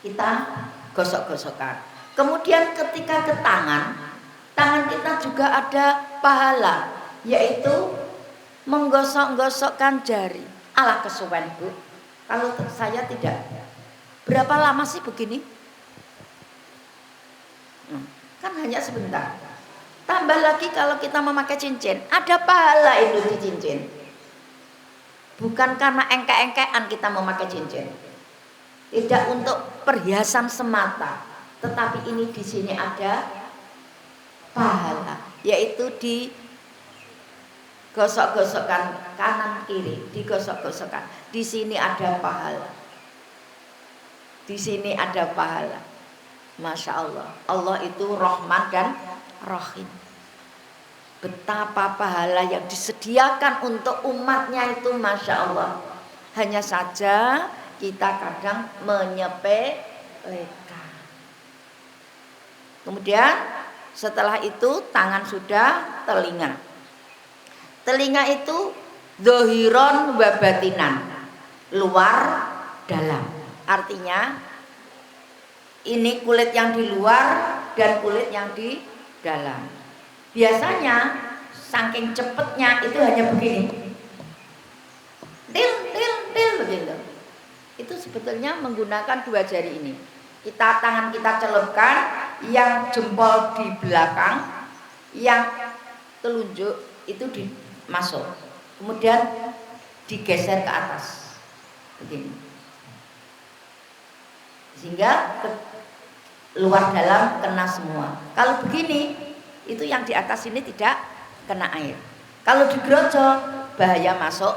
Kita gosok-gosokkan. Kemudian ketika ke tangan kita juga ada pahala, yaitu menggosok-gosokkan jari. Alah kesuwen Bu, kalau saya tidak. Berapa lama sih begini? Kan hanya sebentar. Tambah lagi kalau kita memakai cincin, ada pahala itu di cincin. Bukan karena engke-engkean kita memakai cincin. Tidak untuk perhiasan semata, tetapi ini di sini ada pahala, yaitu di gosok-gosokkan kanan kiri, digosok-gosokkan. Di sini ada pahala. Di sini ada pahala. Masya Allah. Allah itu Rahman dan Rahim. Betapa pahala yang disediakan untuk umatnya itu, Masya Allah. Hanya saja kita kadang menyepelekan. Kemudian setelah itu tangan sudah, telinga. Telinga itu dohiron wabatinan, luar dalam. Artinya ini kulit yang di luar dan kulit yang di dalam. Biasanya saking cepetnya itu hanya begini, til begitu. Itu sebetulnya menggunakan 2 jari ini. Tangan kita celupkan, yang jempol di belakang, yang telunjuk itu dimasuk, kemudian digeser ke atas begini, sehingga luar dalam kena semua. Kalau begini, itu yang di atas ini tidak kena air. Kalau digerojok, bahaya masuk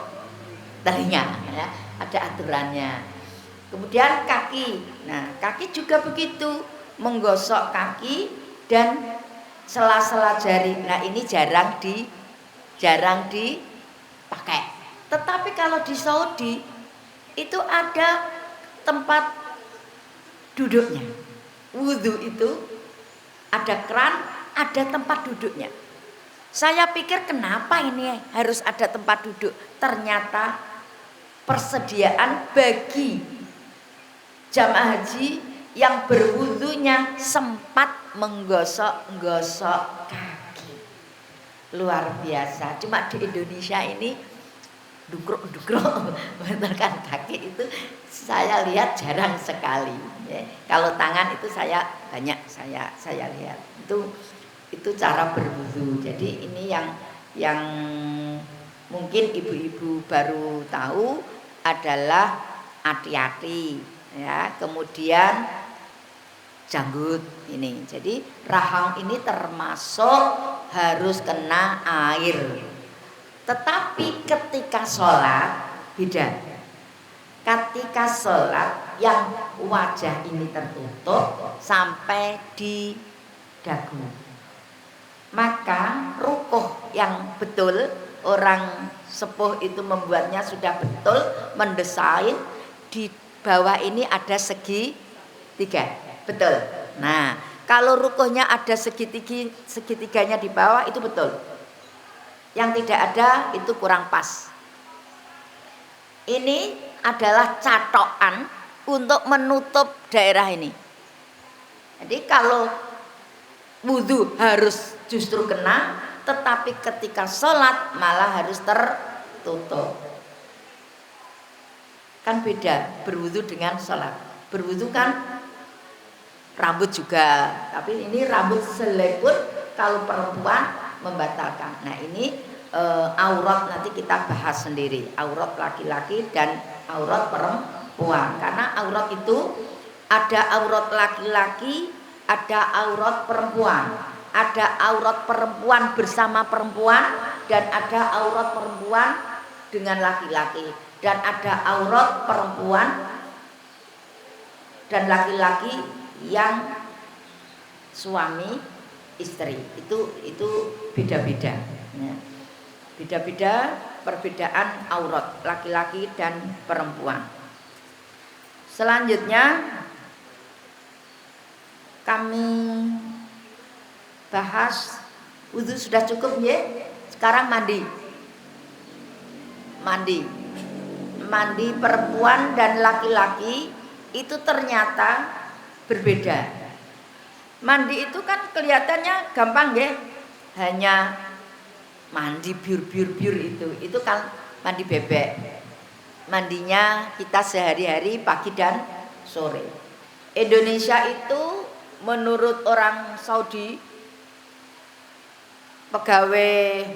telinga, ya. Ada aturannya. Kemudian kaki. Nah, kaki juga begitu, menggosok kaki dan sela-sela jari. Nah, ini jarang dipakai. Tetapi kalau di Saudi itu ada tempat duduknya. Wudhu itu ada keran, ada tempat duduknya. Saya pikir kenapa ini harus ada tempat duduk? Ternyata persediaan bagi jamaah haji yang berwudhunya sempat menggosok-gosok kaki. Luar biasa. Cuma di Indonesia ini dukruk-dukruk membentangkan kaki itu saya lihat jarang sekali. Ya. Kalau tangan itu saya banyak saya lihat. Itu cara berwudhu. Jadi ini yang mungkin ibu-ibu baru tahu adalah hati-hati. Ya, kemudian janggut ini. Jadi rahang ini termasuk harus kena air. Tetapi ketika sholat beda. Ketika sholat yang wajah ini tertutup sampai di dagu, maka rukuh yang betul, orang sepuh itu membuatnya sudah betul, mendesain di bawah ini ada segitiga, betul. Nah, kalau rukuhnya ada segitiganya di bawah itu betul. Yang tidak ada itu kurang pas. Ini adalah catokan untuk menutup daerah ini. Jadi kalau wudhu harus justru kena, tetapi ketika sholat malah harus tertutup. Kan beda berwudhu dengan sholat. Berwudhu kan rambut juga. Tapi ini rambut selai pun kalau perempuan membatalkan. Nah ini aurat nanti kita bahas sendiri, aurat laki-laki dan aurat perempuan. Karena aurat itu ada aurat laki-laki, ada aurat perempuan. Ada aurat perempuan bersama perempuan dan ada aurat perempuan dengan laki-laki, dan ada aurat perempuan dan laki-laki yang suami istri. Itu beda-beda ya. Beda-beda perbedaan aurat laki-laki dan perempuan. Selanjutnya kami bahas wudu sudah cukup ya. Sekarang mandi perempuan dan laki-laki itu ternyata berbeda. Mandi itu kan kelihatannya gampang ya, hanya mandi biur itu kan mandi bebek. Mandinya kita sehari-hari pagi dan sore. Indonesia itu menurut orang Saudi, pegawai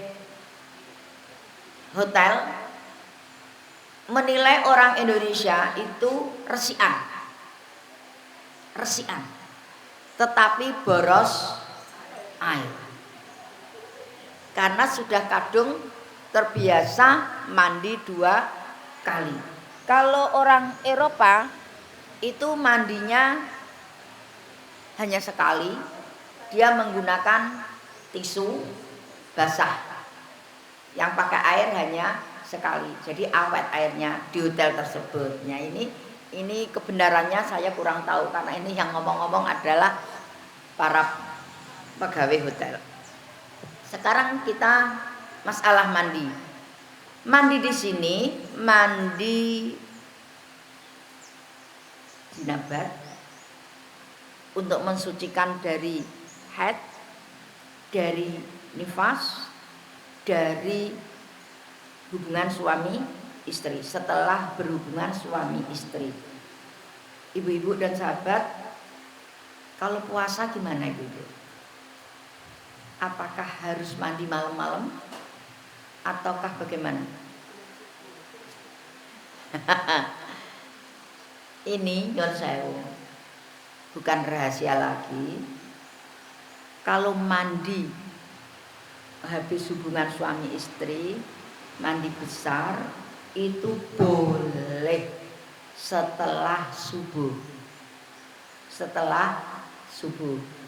hotel menilai orang Indonesia itu resian, tetapi boros air, karena sudah kadung terbiasa mandi 2 kali. Kalau orang Eropa itu mandinya hanya sekali, dia menggunakan tisu basah yang pakai air hanya sekali, jadi awet airnya di hotel tersebut. Nah ini kebenarannya saya kurang tahu, karena ini yang ngomong-ngomong adalah para pegawai hotel. Sekarang kita masalah mandi. Mandi di sini mandi jinabat untuk mensucikan dari haid, dari nifas, dari hubungan suami istri, setelah berhubungan suami istri. Ibu-ibu dan sahabat, kalau puasa gimana ibu-ibu? Apakah harus mandi malam-malam ataukah bagaimana? Ini nyon sewu, bukan rahasia lagi. Kalau mandi habis hubungan suami istri, mandi besar itu boleh setelah subuh,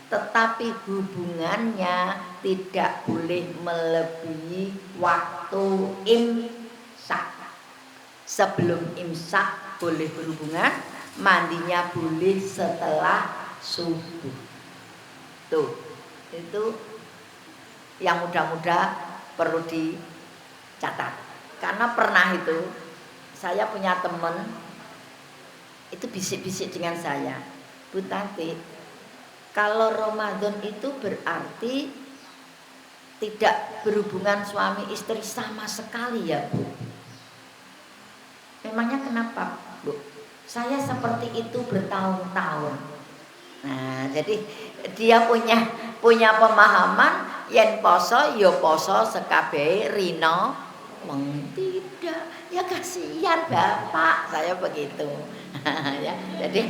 tetapi hubungannya tidak boleh melebihi waktu imsak. Sebelum imsak boleh berhubungan, mandinya boleh setelah subuh. Tuh, itu yang muda-muda perlu dicatat. Karena pernah itu saya punya teman itu bisik-bisik dengan saya, Bu Tati, kalau Ramadan itu berarti tidak berhubungan suami istri sama sekali ya Bu? Memangnya kenapa Bu? Saya seperti itu bertahun-tahun. Nah jadi dia punya pemahaman yen poso ya poso sekabehe rino wong tidak. Ya kasihan Bapak, saya begitu. Ya, jadi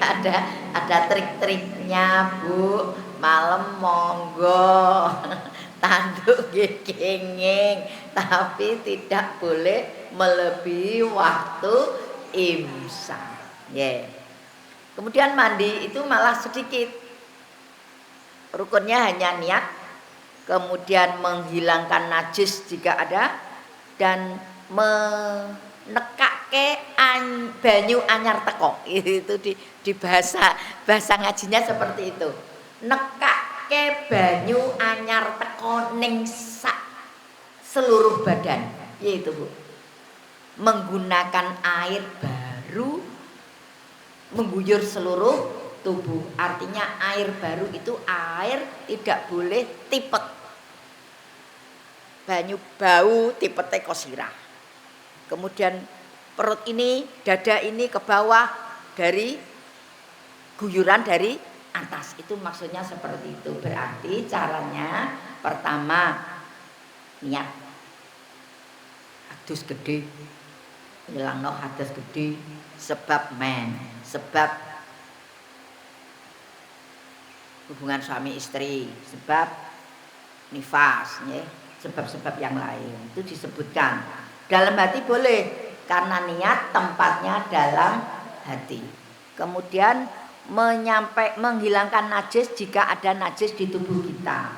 ada trik-triknya Bu. Malam monggo tanduk kenging, tapi tidak boleh melebihi waktu imsak. Yeah. Kemudian mandi itu malah sedikit. Rukunnya hanya niat, kemudian menghilangkan najis jika ada, dan menekake banyu anyar teko. Itu di bahasa ngajinya seperti itu. Nekake banyu anyar teko ning seluruh badan, yaitu Bu. Menggunakan air baru mengguyur seluruh tubuh. Artinya air baru itu air tidak boleh tipet. Banyu bau tipet teko sirah. Kemudian perut ini, dada ini ke bawah dari guyuran dari atas. Itu maksudnya seperti itu. Berarti caranya pertama niat hadas gede, hilangno hadas gede, sebab sebab hubungan suami istri, sebab nifas, ya, sebab-sebab yang lain itu disebutkan. Dalam hati boleh, karena niat tempatnya dalam hati. Kemudian menghilangkan najis jika ada najis di tubuh kita.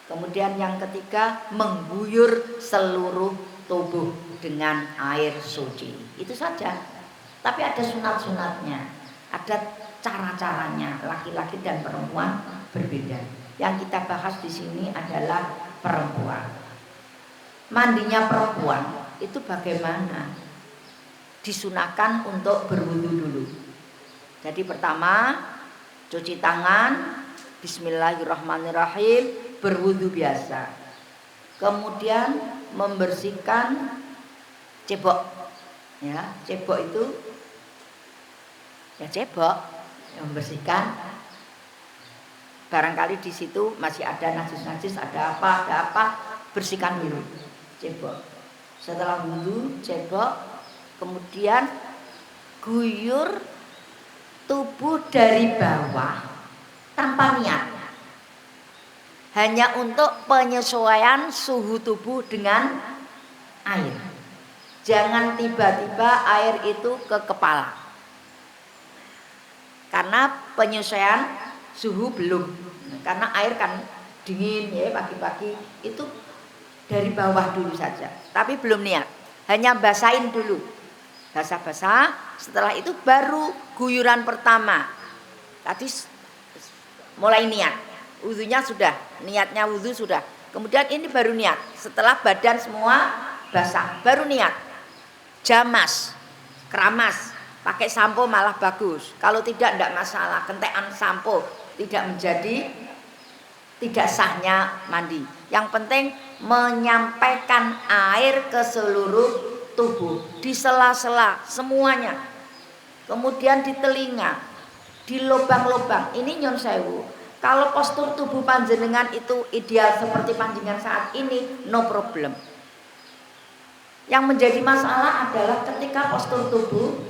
Kemudian yang ketiga, mengguyur seluruh tubuh dengan air suci. Itu saja. Tapi ada sunat-sunatnya, ada cara-caranya. Laki-laki dan perempuan berbeda. Yang kita bahas di sini adalah perempuan. Mandinya perempuan itu bagaimana? Disunahkan untuk berwudu dulu. Jadi pertama cuci tangan, bismillahirrahmanirrahim, berwudu biasa. Kemudian membersihkan cebok. Ya, cebok itu ya cebok, membersihkan. Barangkali di situ masih ada najis-najis, ada apa, bersihkan dulu cebok. Setelah wudu, cebok, kemudian guyur tubuh dari bawah tanpa niat, hanya untuk penyesuaian suhu tubuh dengan air. Jangan tiba-tiba air itu ke kepala, karena penyesuaian suhu belum, karena air kan dingin ya pagi-pagi, itu dari bawah dulu saja, tapi belum niat, hanya basahin dulu, basah-basah. Setelah itu baru guyuran pertama. Tadi mulai niat, wudunya sudah, niatnya wudu sudah. Kemudian ini baru niat, setelah badan semua basah, baru niat. Jamas, keramas, pakai sampo malah bagus. Kalau tidak masalah, kentekan sampo tidak menjadi tidak sahnya mandi. Yang penting menyampaikan air ke seluruh tubuh, di sela-sela semuanya. Kemudian di telinga, di lubang-lubang. Ini nyon sewu. Kalau postur tubuh panjenengan itu ideal seperti panjenengan saat ini, no problem. Yang menjadi masalah adalah ketika postur tubuh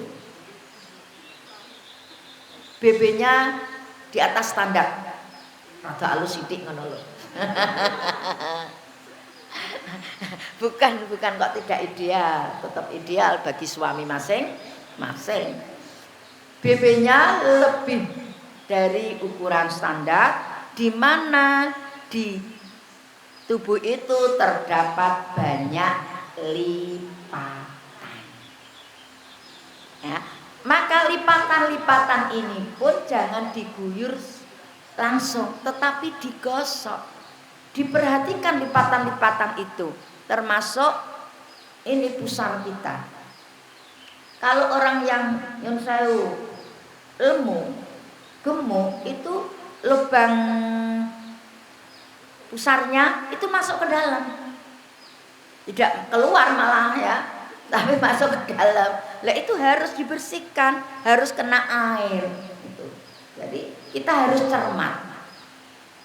BB-nya di atas standar. Rada alus sithik ngono lho. Bukan kok tidak ideal, tetap ideal bagi suami masing-masing. BB-nya lebih dari ukuran standar, di mana di tubuh itu terdapat banyak lipatan. Ya, maka lipatan-lipatan ini pun jangan diguyur langsung, tetapi digosok. Diperhatikan lipatan-lipatan itu, termasuk ini pusar kita. Kalau orang yang sewu gemuk itu lubang pusarnya itu masuk ke dalam, tidak keluar malah ya, tapi masuk ke dalam. Lah itu harus dibersihkan, harus kena air gitu. Jadi kita harus cermat,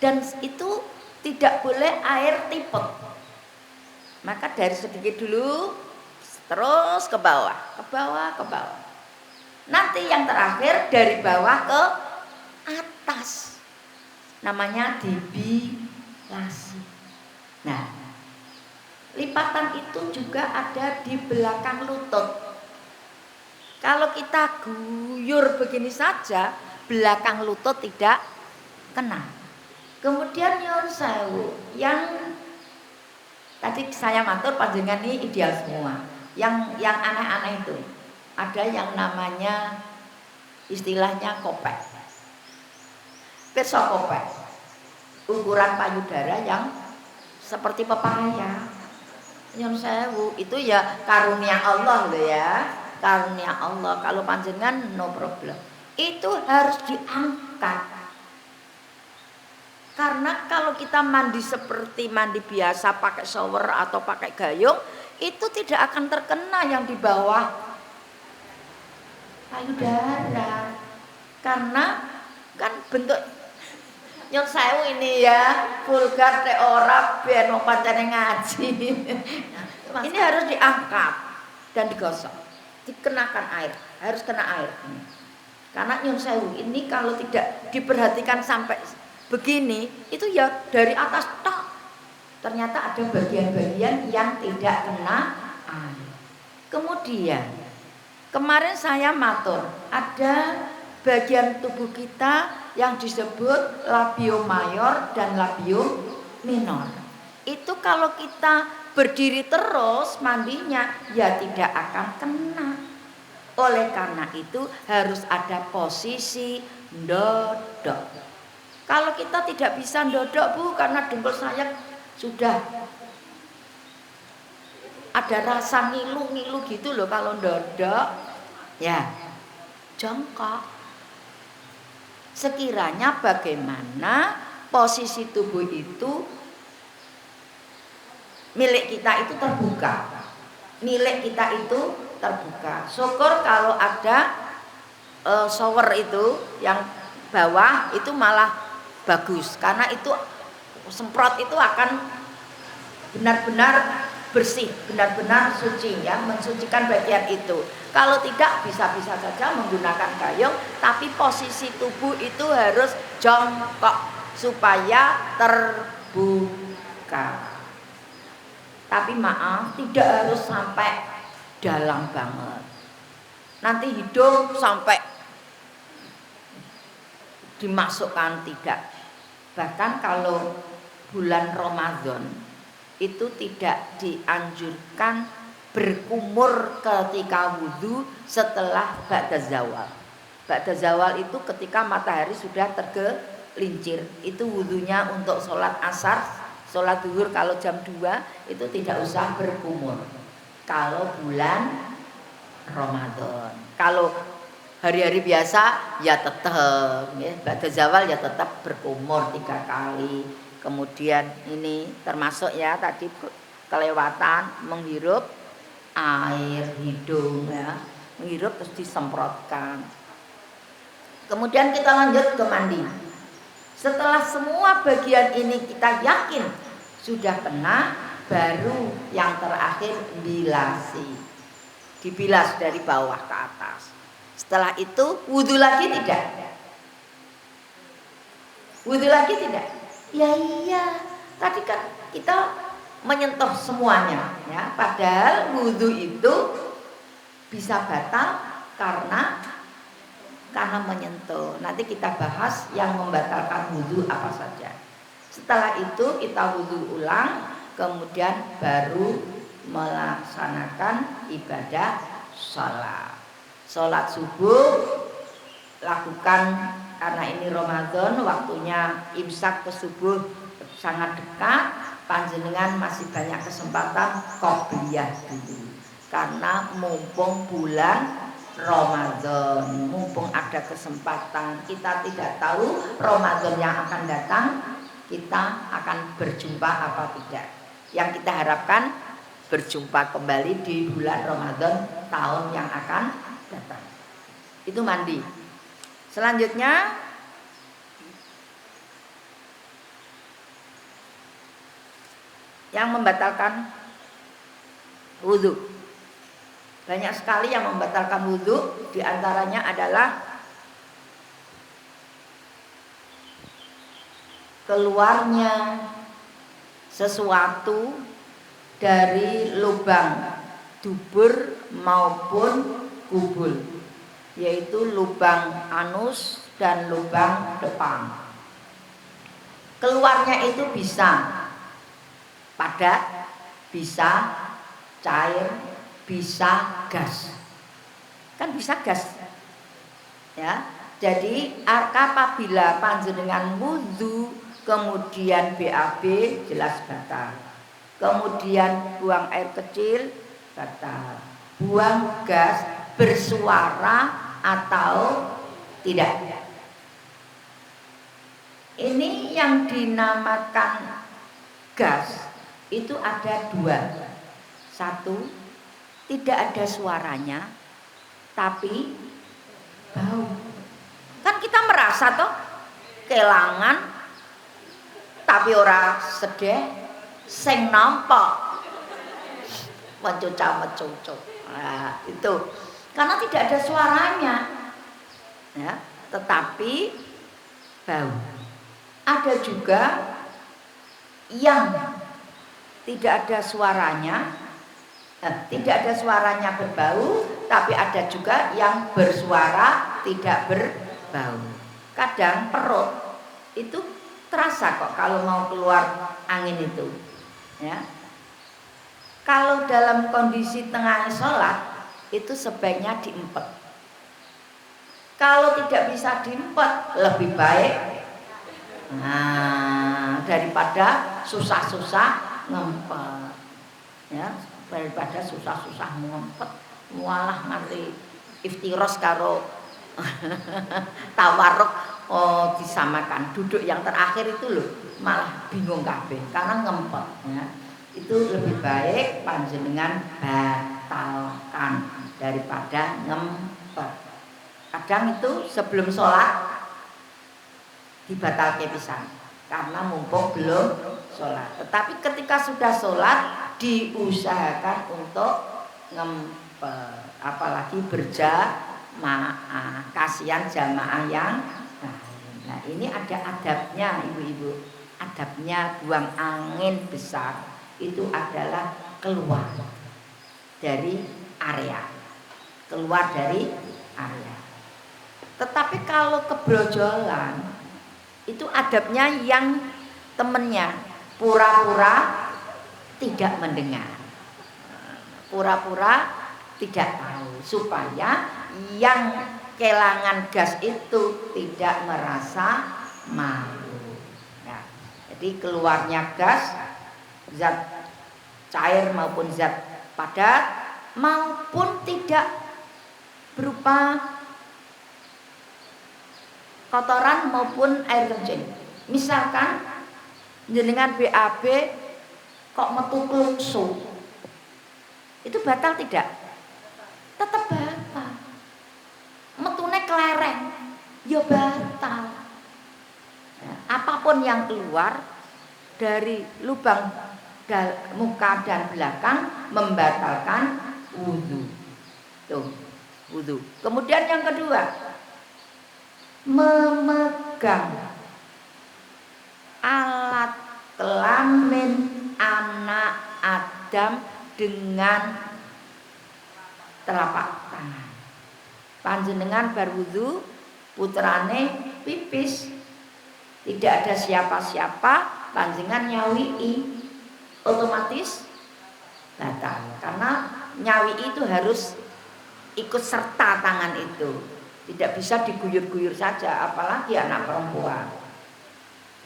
dan itu tidak boleh air tipet. Maka dari sedikit dulu terus ke bawah. Nanti yang terakhir dari bawah ke atas, namanya debilasi. Nah, lipatan itu juga ada di belakang lutut. Kalau kita guyur begini saja, belakang lutut tidak kena. Kemudian nyon sewu, yang tadi saya matur panjenengan ini ideal semua. Yang aneh-aneh itu ada yang namanya istilahnya kopek. Besok kopek, ukuran payudara yang seperti pepaya. Nyon sewu itu ya karunia Allah loh ya, karunia Allah. Kalau panjenengan no problem, itu harus diangkat. Karena kalau kita mandi seperti mandi biasa pakai shower atau pakai gayung, itu tidak akan terkena yang di bawah payudara. Karena kan bentuk nyun sewu ini ya, vulgar teh ora ben wong pancene ngaji. Ini harus diangkat dan digosok. Dikenakan air, harus kena air. Karena nyun sewu ini kalau tidak diperhatikan sampai begini, itu ya dari atas tok. Ternyata ada bagian-bagian yang tidak kena air. Kemudian kemarin saya matur, ada bagian tubuh kita yang disebut labium mayor dan labium minor. Itu kalau kita berdiri terus mandinya ya tidak akan kena. Oleh karena itu harus ada posisi ndodok. Kalau kita tidak bisa ndodok Bu, karena dengkul saya sudah ada rasa ngilu-ngilu gitu loh kalau ndodok, ya jongkok. Sekiranya bagaimana posisi tubuh itu milik kita itu terbuka. Milik kita itu terbuka. Syukur kalau ada shower itu yang bawah itu malah bagus. Karena itu semprot itu akan benar-benar bersih, benar-benar suci ya, mensucikan bagian itu. Kalau tidak bisa-bisa saja menggunakan gayung, tapi posisi tubuh itu harus jongkok supaya terbuka. Tapi maaf, tidak harus sampai dalam banget. Nanti hidung sampai dimasukkan tidak. Bahkan kalau bulan Ramadan itu tidak dianjurkan berkumur ketika wudhu setelah ba'da zawal. Ba'da zawal itu ketika matahari sudah tergelincir. Itu wudhunya untuk sholat asar, sholat zuhur kalau jam 2 itu tidak usah berkumur. Kalau bulan Ramadan. Kalau hari-hari biasa ya tetap ya, ba'da zawal ya tetap berkumur 3 kali. Kemudian ini termasuk ya tadi kelewatan menghirup air hidung ya, menghirup terus disemprotkan. Kemudian kita lanjut ke mandi. Setelah semua bagian ini kita yakin sudah kena, baru yang terakhir bilasi. Dibilas dari bawah ke atas. Setelah itu wudhu lagi tidak? Wudhu lagi tidak? Ya iya, tadi kan kita menyentuh semuanya ya. Padahal wudhu itu bisa batal karena menyentuh. Nanti kita bahas yang membatalkan wudhu apa saja. Setelah itu kita wudhu ulang, kemudian baru melaksanakan ibadah sholat. Sholat subuh lakukan. Karena ini Ramadan, waktunya imsak ke subuh sangat dekat, panjenengan masih banyak kesempatan qobliyah dulu. Karena mumpung bulan Ramadan, mumpung ada kesempatan, kita tidak tahu Ramadan yang akan datang kita akan berjumpa apa tidak. Yang kita harapkan berjumpa kembali di bulan Ramadan tahun yang akan datang. Itu mandi. Selanjutnya yang membatalkan wudhu. Banyak sekali yang membatalkan wudhu. Di antaranya adalah keluarnya sesuatu dari lubang dubur maupun kubul, yaitu lubang anus dan lubang depan. Keluarnya itu bisa padat, bisa cair, bisa gas. Kan bisa gas. Ya. Jadi apabila panjenengan wudu kemudian BAB jelas batal. Kemudian buang air kecil batal. Buang gas bersuara atau tidak. Ini yang dinamakan gas itu ada 2. 1, tidak ada suaranya tapi bau. Kan kita merasa toh kelangan tapi ora sedih sing nampa mencucuk. Nah, itu karena tidak ada suaranya ya, tetapi bau. Ada juga yang tidak ada suaranya, tidak ada suaranya berbau, tapi ada juga yang bersuara tidak berbau. Kadang perut itu terasa kok kalau mau keluar angin itu ya. Kalau dalam kondisi tengah sholat itu sebaiknya diempet. Kalau tidak bisa diempet lebih baik daripada susah-susah ngempet ya, daripada susah-susah ngempet mualah nganti iftiros karo tawaruk disamakan. Duduk yang terakhir itu loh malah bingung kabeh karena ngempet ya. Itu lebih baik panjenengan batalkan daripada ngempet. Kadang itu sebelum sholat dibatalkan pisan karena mumpung belum sholat. Tetapi ketika sudah sholat diusahakan untuk ngempet, apalagi berjamaah, kasihan jamaah yang nah ini ada adabnya ibu-ibu. Adabnya buang angin besar itu adalah keluar dari area. Tetapi kalau kebrojolan itu adabnya yang temennya pura-pura tidak mendengar, pura-pura tidak tahu, supaya yang kelangan gas itu tidak merasa malu. Nah, jadi keluarnya gas, zat cair maupun zat padat, maupun tidak berupa kotoran maupun air kencing. Misalkan jenengan BAB kok metu klungsu, itu batal tidak? Tetap batal. Metune kelereng, ya batal. Nah, apapun yang keluar dari lubang muka dan belakang membatalkan wudu. Tuh, wudu. Kemudian yang kedua, memegang alat kelamin anak Adam dengan telapak tangan. Panjenengan berwudu, putrane pipis, tidak ada siapa-siapa, panjenengan nyawi, otomatis batal. Karena nyawi itu harus ikut serta tangan itu, tidak bisa diguyur-guyur saja, apalagi anak perempuan.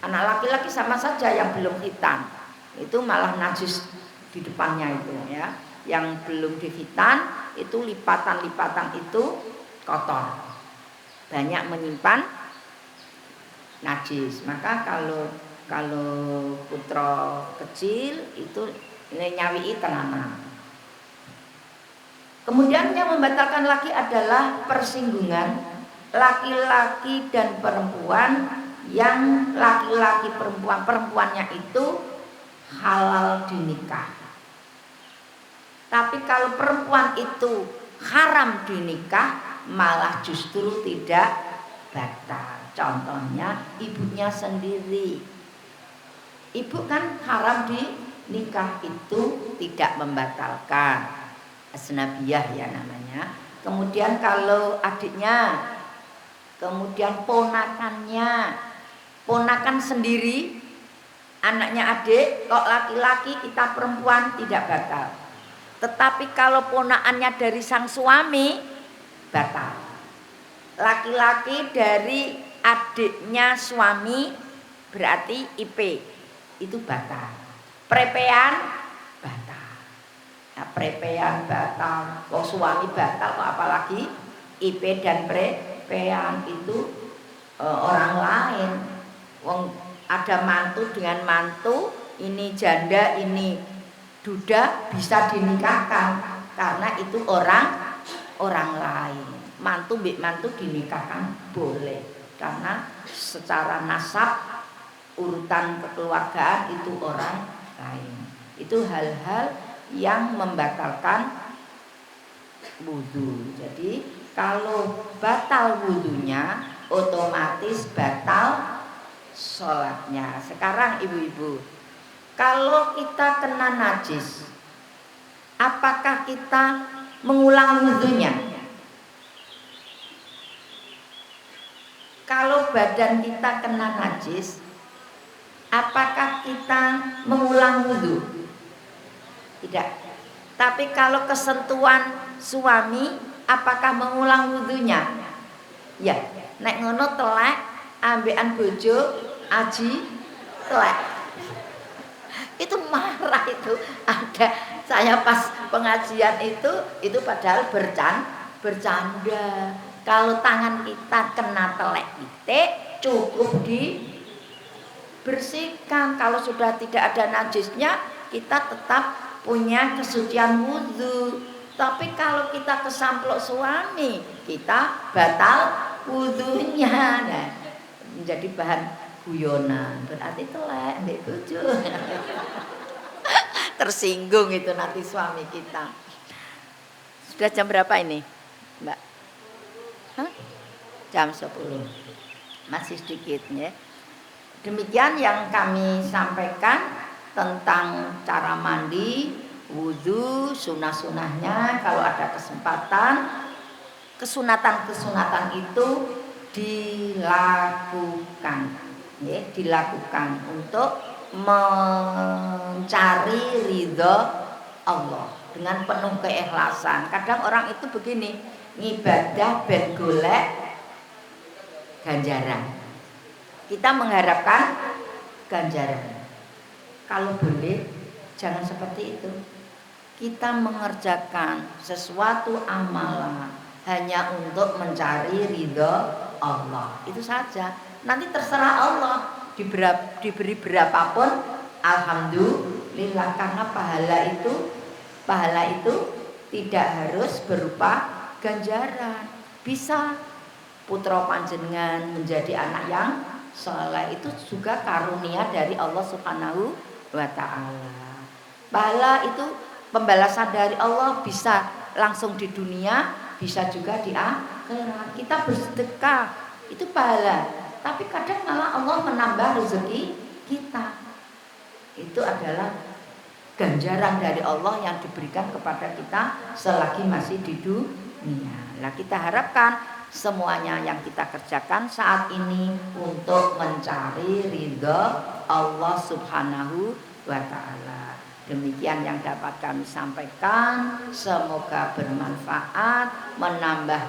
Anak laki-laki sama saja yang belum khitan, itu malah najis di depannya itu ya. Yang belum dikhitan itu lipatan-lipatan itu kotor, banyak menyimpan najis. Maka kalau putra kecil itu nyawi tenanan. Kemudian yang membatalkan lagi adalah persinggungan laki-laki dan perempuan, yang laki-laki perempuannya itu halal dinikah. Tapi kalau perempuan itu haram dinikah, malah justru tidak batal. Contohnya ibunya sendiri. Ibu kan haram dinikah, itu tidak membatalkan. Asnabiyah ya namanya. Kemudian kalau adiknya, kemudian ponakan sendiri, anaknya adik, kok laki-laki kita perempuan tidak batal. Tetapi kalau ponakannya dari sang suami batal. Laki-laki dari adiknya suami berarti IP itu batal. Prepean batal. Nah, prepean batal, kok suami batal, kok apalagi IP dan prepean itu orang lain. Wong ada mantu dengan mantu, ini janda, ini duda, bisa dinikahkan karena itu orang lain. Mantu mbek mantu dinikahkan boleh karena secara nasab urutan kekeluargaan itu orang lain. Itu hal-hal yang membatalkan wudu. Jadi kalau batal wudunya otomatis batal sholatnya. Sekarang ibu-ibu, kalau kita kena najis, apakah kita mengulang wudunya? Kalau badan kita kena najis, apakah kita mengulang wudu? Tidak. Tapi kalau kesentuhan suami, apakah mengulang wudunya? Ya. Nek ngono telek, ambekan bojo, aji telek. Itu marah itu. Ada saya pas pengajian itu padahal bercanda. Kalau tangan kita kena telek titik, cukup dibersihkan. Kalau sudah tidak ada najisnya, kita tetap punya kesucian wudu. Tapi kalau kita kesamplok suami, kita batal wudunya. Nah, menjadi bahan guyonan. Berarti telek ndek bojo. Tersinggung itu nanti suami kita. Sudah jam berapa ini, Mbak? Hah? Jam 10. Masih sedikit ya. Demikian yang kami sampaikan tentang cara mandi, wudu, sunah-sunahnya. Kalau ada kesempatan, kesunatan-kesunatan itu dilakukan, ya, dilakukan untuk mencari ridho Allah dengan penuh keikhlasan. Kadang orang itu begini, ngibadah ben golek ganjaran. Kita mengharapkan ganjaran. Kalau boleh jangan seperti itu. Kita mengerjakan sesuatu amalan hanya untuk mencari ridho Allah. Itu saja. Nanti terserah Allah diberi berapapun, alhamdulillah, karena pahala itu tidak harus berupa ganjaran. Bisa putra panjenengan menjadi anak yang saleh, itu juga karunia dari Allah Subhanahu wa ta'ala. Pahala itu pembalasan dari Allah, bisa langsung di dunia, bisa juga di akhirat. Kita bersedekah itu pahala, tapi kadang malah Allah menambah rezeki kita. Itu adalah ganjaran dari Allah yang diberikan kepada kita selagi masih di dunia. Nah, kita harapkan semuanya yang kita kerjakan saat ini untuk mencari ridho Allah Subhanahu wa ta'ala. Demikian yang dapat kami sampaikan. Semoga bermanfaat, menambah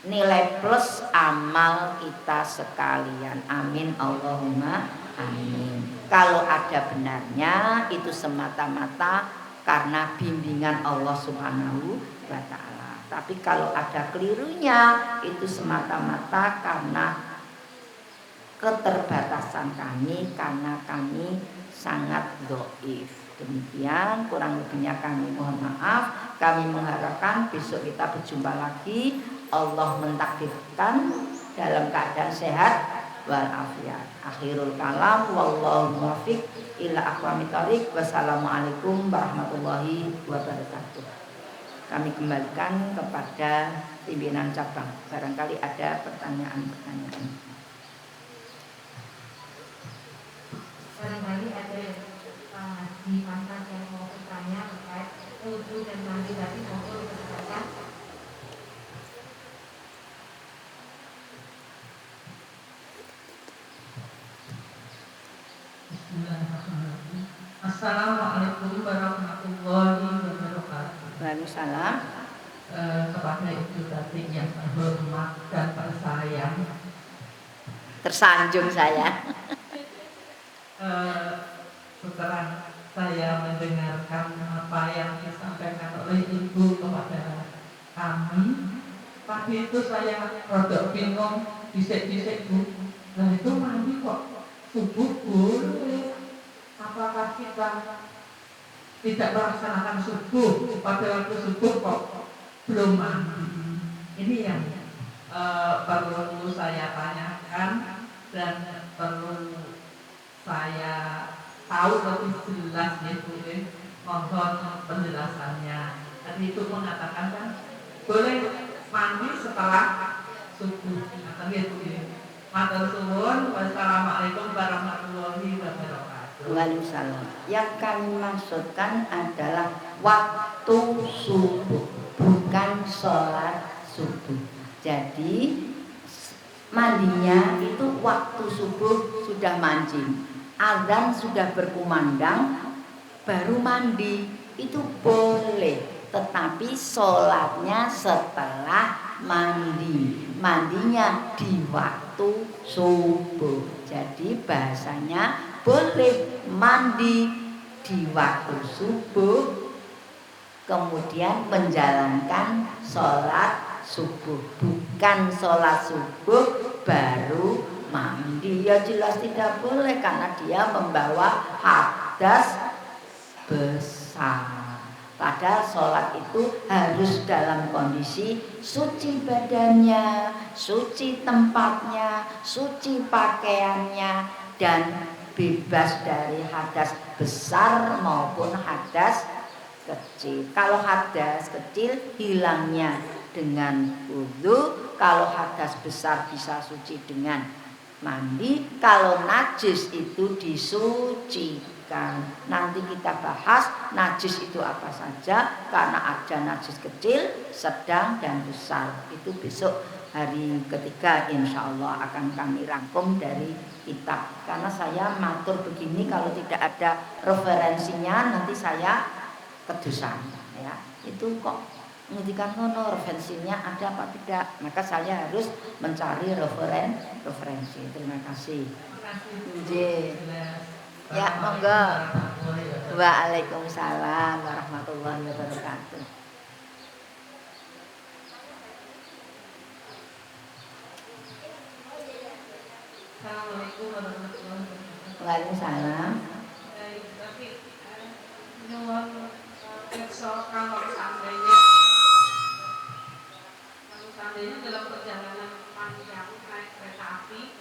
nilai plus amal kita sekalian. Amin Allahumma amin. Kalau ada benarnya itu semata-mata karena bimbingan Allah Subhanahu wa ta'ala. Tapi kalau ada kelirunya itu semata-mata karena keterbatasan kami, karena kami sangat dhaif. Demikian kurang lebihnya kami mohon maaf. Kami mengharapkan besok kita berjumpa lagi. Allah mentakdirkan dalam keadaan sehat walafiat. Akhirul kalam wallahu muwaffiq ila aqwamit thoriq. Wassalamualaikum warahmatullahi wabarakatuh. Kami kembalikan kepada pimpinan cabang. Barangkali ada pertanyaan-pertanyaan. Barangkali ada di masa yang mau bertanya terkait wudu dan mandi tadi, monggo dipersilakan. Bismillahirrahmanirrahim. Assalamualaikum warahmatullahi wabarakatuh. Waalaikumsalam. Kepada Ibu Tati yang terhormat dan tersayang, Tersanjung saya. setelah saya mendengarkan apa yang disampaikan oleh Ibu kepada kami, tadi itu saya rada bingung, disek-disek Bu. Nah itu mandi kok subuh boleh? Apakah kita tidak melaksanakan subuh pada waktu subuh kok belum mandi? Ini yang perlu saya tanyakan. dan perlu saya tahu lebih jelas gitu ya, mohon penjelasannya. Tadi itu mengatakan kan boleh mandi setelah subuh, kata gitu ya. Matur suwun, wassalamualaikum warahmatullahi wabarakatuh. Waalaikumsalam. Yang kami maksudkan adalah waktu subuh, bukan sholat subuh. Jadi mandinya itu waktu subuh sudah mancing, azan sudah berkumandang, baru mandi itu boleh. Tetapi sholatnya setelah mandi, mandinya di waktu subuh. Jadi bahasanya boleh mandi di waktu subuh, kemudian menjalankan sholat subuh, bukan sholat subuh baru mandi. Ya jelas tidak boleh karena dia membawa hadas besar. Padahal sholat itu harus dalam kondisi suci badannya, suci tempatnya, suci pakaiannya, dan bebas dari hadas besar maupun hadas kecil. Kalau hadas kecil hilangnya dengan wudu, kalau hadas besar bisa suci dengan mandi, kalau najis itu disucikan. Nanti kita bahas najis itu apa saja, karena ada najis kecil, sedang, dan besar. Itu besok hari ketiga insya Allah akan kami rangkum dari kitab. Karena saya matur begini, kalau tidak ada referensinya nanti saya kedusan ya. Itu kok ngendikan ngono, referensinya ada apa tidak, maka saya harus mencari referensi. Terima kasih. Ya, monggo. Waalaikumsalam warahmatullahi wabarakatuh. Assalamualaikum warahmatullahi wabarakatuh. Waalaikumsalam. Tapi nyuwun kalau seandainya dalam perjalanan panjang naik kereta api,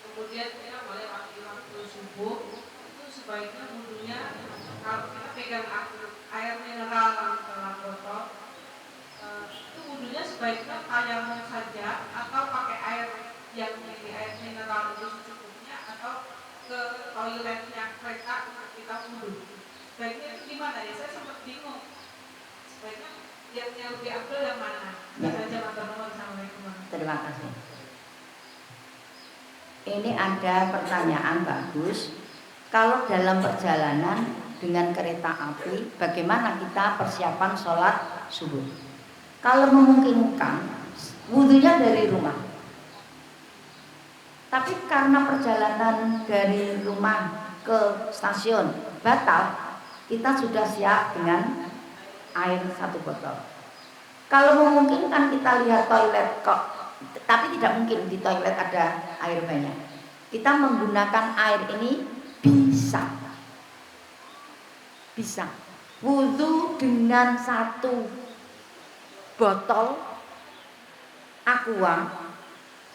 kemudian kita melewati waktu subuh, itu sebaiknya wudhunya kalau kita pegang air mineral dalam botol, itu wudhunya sebaiknya tayamum saja atau pakai air yang dari air mineral itu secukupnya, atau ke toiletnya kereta untuk kita wudhu. Sebaiknya itu gimana ya? Saya sempat bingung. Sebaiknya yang lebih afdal yang mana? Terima kasih. Ini ada pertanyaan bagus. Kalau dalam perjalanan dengan kereta api, bagaimana kita persiapan sholat subuh? Kalau memungkinkan, wudhunya dari rumah. Tapi karena perjalanan dari rumah ke stasiun batal, kita sudah siap dengan air 1 botol. Kalau memungkinkan kita lihat toilet kok, tapi tidak mungkin di toilet ada air banyak. Kita menggunakan air ini bisa wudhu dengan 1 botol aqua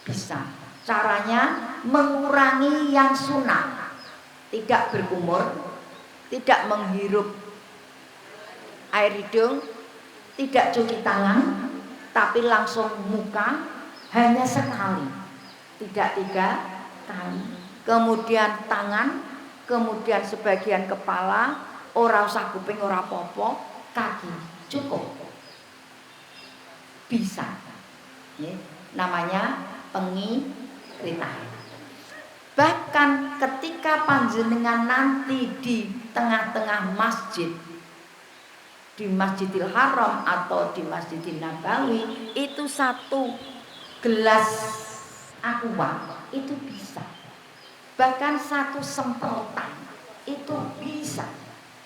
bisa. Caranya mengurangi yang sunnah, tidak berkumur, tidak menghirup air hidung, tidak cuci tangan, tapi langsung muka hanya sekali, tidak 3 kali. Kemudian tangan, kemudian sebagian kepala, ora usah kuping, ora popo, kaki, cukup. Bisa. Ya, namanya pengiritan. Bahkan ketika panjenengan nanti di tengah-tengah masjid, di Masjidil Haram atau di Masjidil Nabawi, itu 1 gelas aqua itu bisa. Bahkan 1 semprotan itu bisa.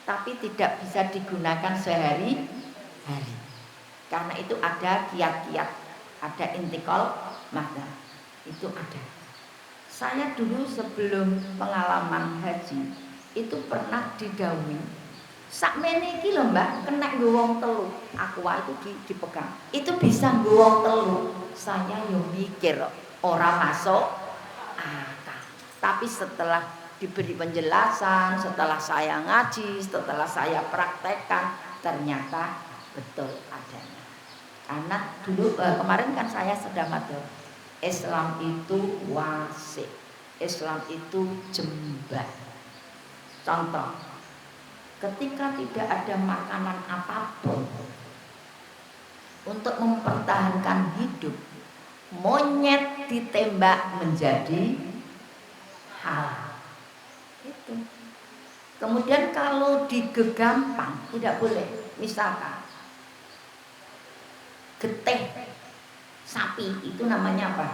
Tapi tidak bisa digunakan sehari-hari. Karena itu ada kiat-kiat, ada intikal mata. Itu ada. Saya dulu sebelum pengalaman haji itu pernah didhawuhi, sakmene iki lho Mbak, kena nggo wong telu. Aqua itu dipegang. Itu bisa nggo wong telu. Saya yo mikir ora masuk akal. Tapi setelah diberi penjelasan, setelah saya ngaji, setelah saya praktekkan, ternyata betul adanya. Karena dulu kemarin kan saya sedang ada Islam itu wasi, Islam itu jembat. Contoh, ketika tidak ada makanan apapun untuk mempertahankan hidup, monyet ditembak menjadi halal. Itu. Kemudian kalau digegampang tidak boleh. Misalkan getih sapi itu namanya apa?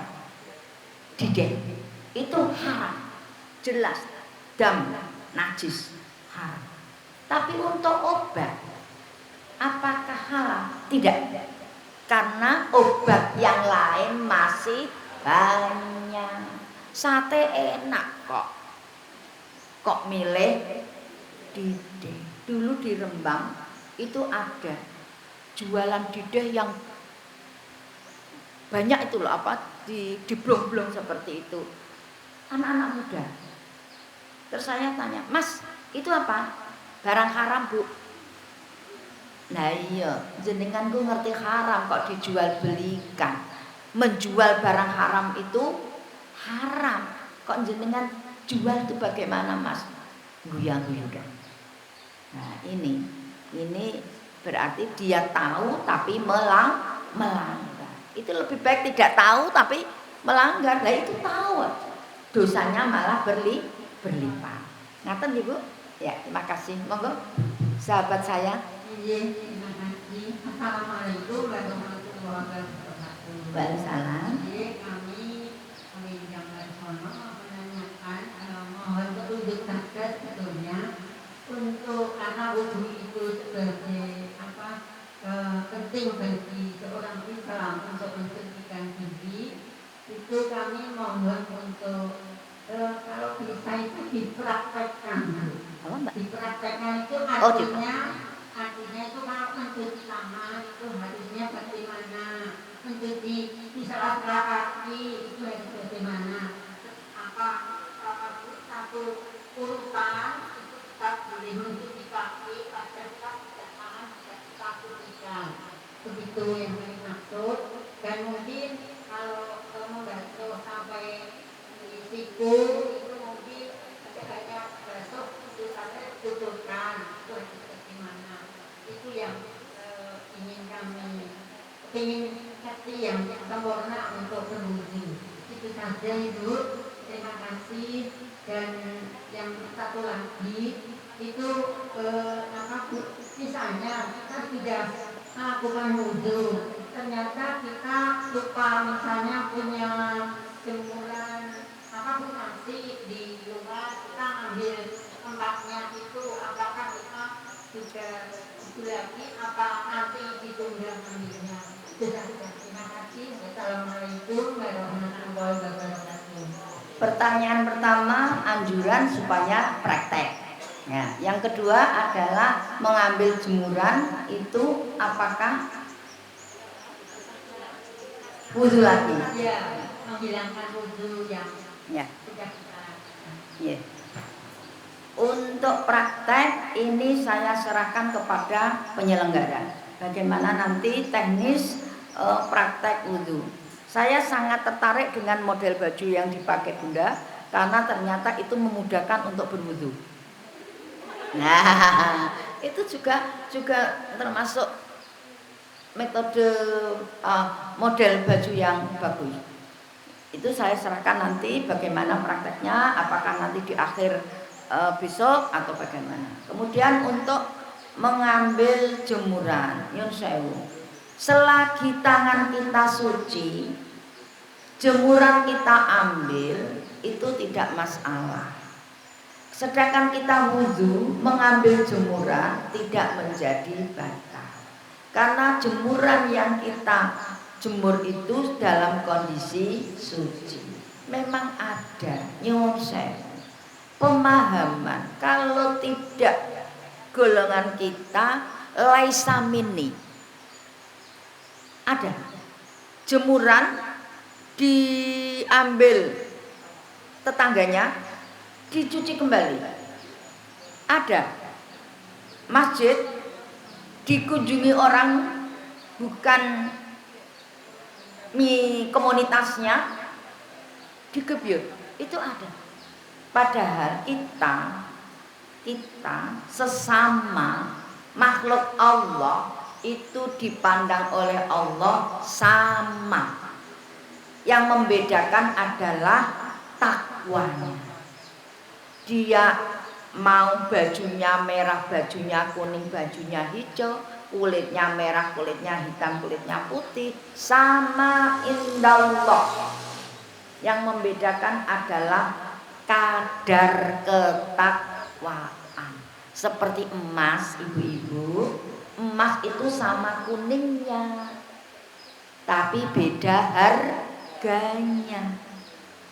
Didek. Itu haram. Jelas dam najis haram. Tapi untuk obat apakah halal? Tidak. Karena obat yang lain masih banyak. Sate enak kok. Kok milih dideh? Dulu di Rembang itu ada jualan dideh yang banyak itu loh, apa di blong-blong seperti itu. Anak-anak muda. Terus saya tanya, "Mas, itu apa?" "Barang haram, Bu." Nah iya, jenengan ku ngerti haram kok dijual belikan. Menjual barang haram itu haram. Kok jenengan jual itu bagaimana, Mas? Guyang-guyudan. Nah ini berarti dia tahu tapi melanggar. Itu lebih baik tidak tahu tapi melanggar. Nah itu tahu, dosanya malah berlipat. Ngaten Ibu? Ya, terima kasih. Monggo sahabat saya. Terima kasih. Assalamualaikum warahmatullahi wabarakatuh. Waalaikumsalam. Kami yang Sono menanyakan, mohon petunjuk saja sebetulnya untuk karena wudhu itu sebagai penting bagi seorang Islam untuk mensucikan diri. Itu kami mohon untuk kalau bisa itu dipraktekkan. Dipraktekkan itu artinya itu kalau mencuci tangan itu harusnya bagaimana, mencuci di sela-sela kaki itu harus bagaimana, apa satu urutan itu kita boleh mencuci kaki pada tidak tangan tidak kita cucikan, begitu yang saya maksud. Dan mungkin kalau membantu sampai di siku itu mungkin hanya besok itu sampai tutupkan itu harus bagaimana. Itu yang ingin kasih yang sempurna untuk berwudu. Itu saja Ibu. Terima kasih. Dan yang satu lagi itu misalnya kita sudah melakukan wudu, ternyata kita lupa misalnya punya jemuran apapun nanti di luar, kita ambil tempatnya itu, apakah kita juga lagi apa nanti ditunda ambilnya. Terima kasih. Assalamualaikum warahmatullahi wabarakatuh. Pertanyaan pertama, anjuran supaya praktek. Ya, yang kedua adalah mengambil jemuran itu apakah wudu lagi? Ya, menghilangkan wudu yang Ya. sudah kita lakukan. Ya. Untuk praktek ini saya serahkan kepada penyelenggara. Bagaimana nanti teknis praktek wudu. Saya sangat tertarik dengan model baju yang dipakai Bunda karena ternyata itu memudahkan untuk berwudu. Nah, itu juga termasuk metode model baju yang bagus. Itu saya serahkan nanti bagaimana prakteknya, apakah nanti di akhir besok atau bagaimana. Kemudian untuk mengambil jemuran, nyun sewu. Selagi tangan kita suci, jemuran kita ambil itu tidak masalah. Sedangkan kita wudu mengambil jemuran tidak menjadi batal. Karena jemuran yang kita jemur itu dalam kondisi suci. Memang ada nyuwun sewu pemahaman kalau tidak golongan kita laisa minni. Ada jemuran diambil tetangganya dicuci kembali. Ada masjid dikunjungi orang bukan komunitasnya, digebyur, itu ada. Padahal kita sesama makhluk Allah itu dipandang oleh Allah sama. Yang membedakan adalah takwanya. Dia mau bajunya merah, bajunya kuning, bajunya hijau, kulitnya merah, kulitnya hitam, kulitnya putih, sama indallah. Yang membedakan adalah kadar ketakwaan. Seperti emas, ibu-ibu, emas itu sama kuningnya, tapi beda harganya.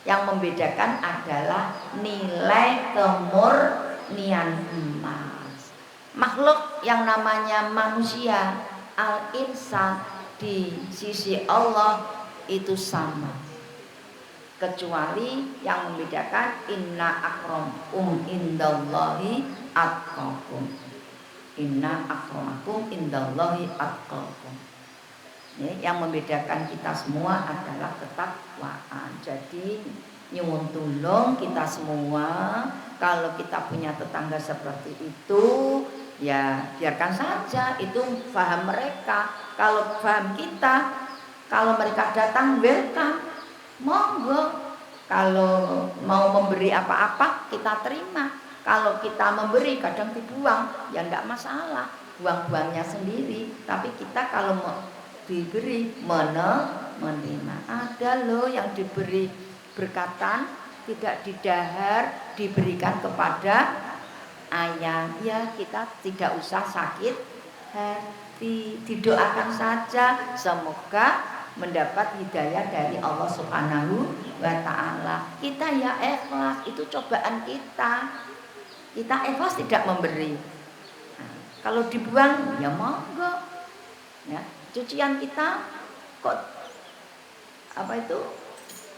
Yang membedakan adalah nilai kemurnian emas. Makhluk yang namanya manusia, al-insan, di sisi Allah itu sama, kecuali yang membedakan inna akramakum indallahi atqakum. Inna akramakum indallahi atqakum. Ya, yang membedakan kita semua adalah ketakwaan. Jadi nyuwun tulung kita semua, kalau kita punya tetangga seperti itu, ya biarkan saja, itu paham mereka. Kalau paham kita, kalau mereka datang welcome, monggo. Kalau mau memberi apa-apa kita terima. Kalau kita memberi kadang dibuang, ya enggak masalah, buang-buangnya sendiri. Tapi kita kalau mau diberi menerima. Ada loh yang diberi berkatan tidak didahar, diberikan kepada ayah. Ya kita tidak usah sakit hati, didoakan saja semoga mendapat hidayah dari Allah Subhanahu wa Ta'ala. Kita ya ikhlas, itu cobaan kita. Kita ikhlas tidak memberi. Nah, kalau dibuang ya monggo. Ya, cucian kita kok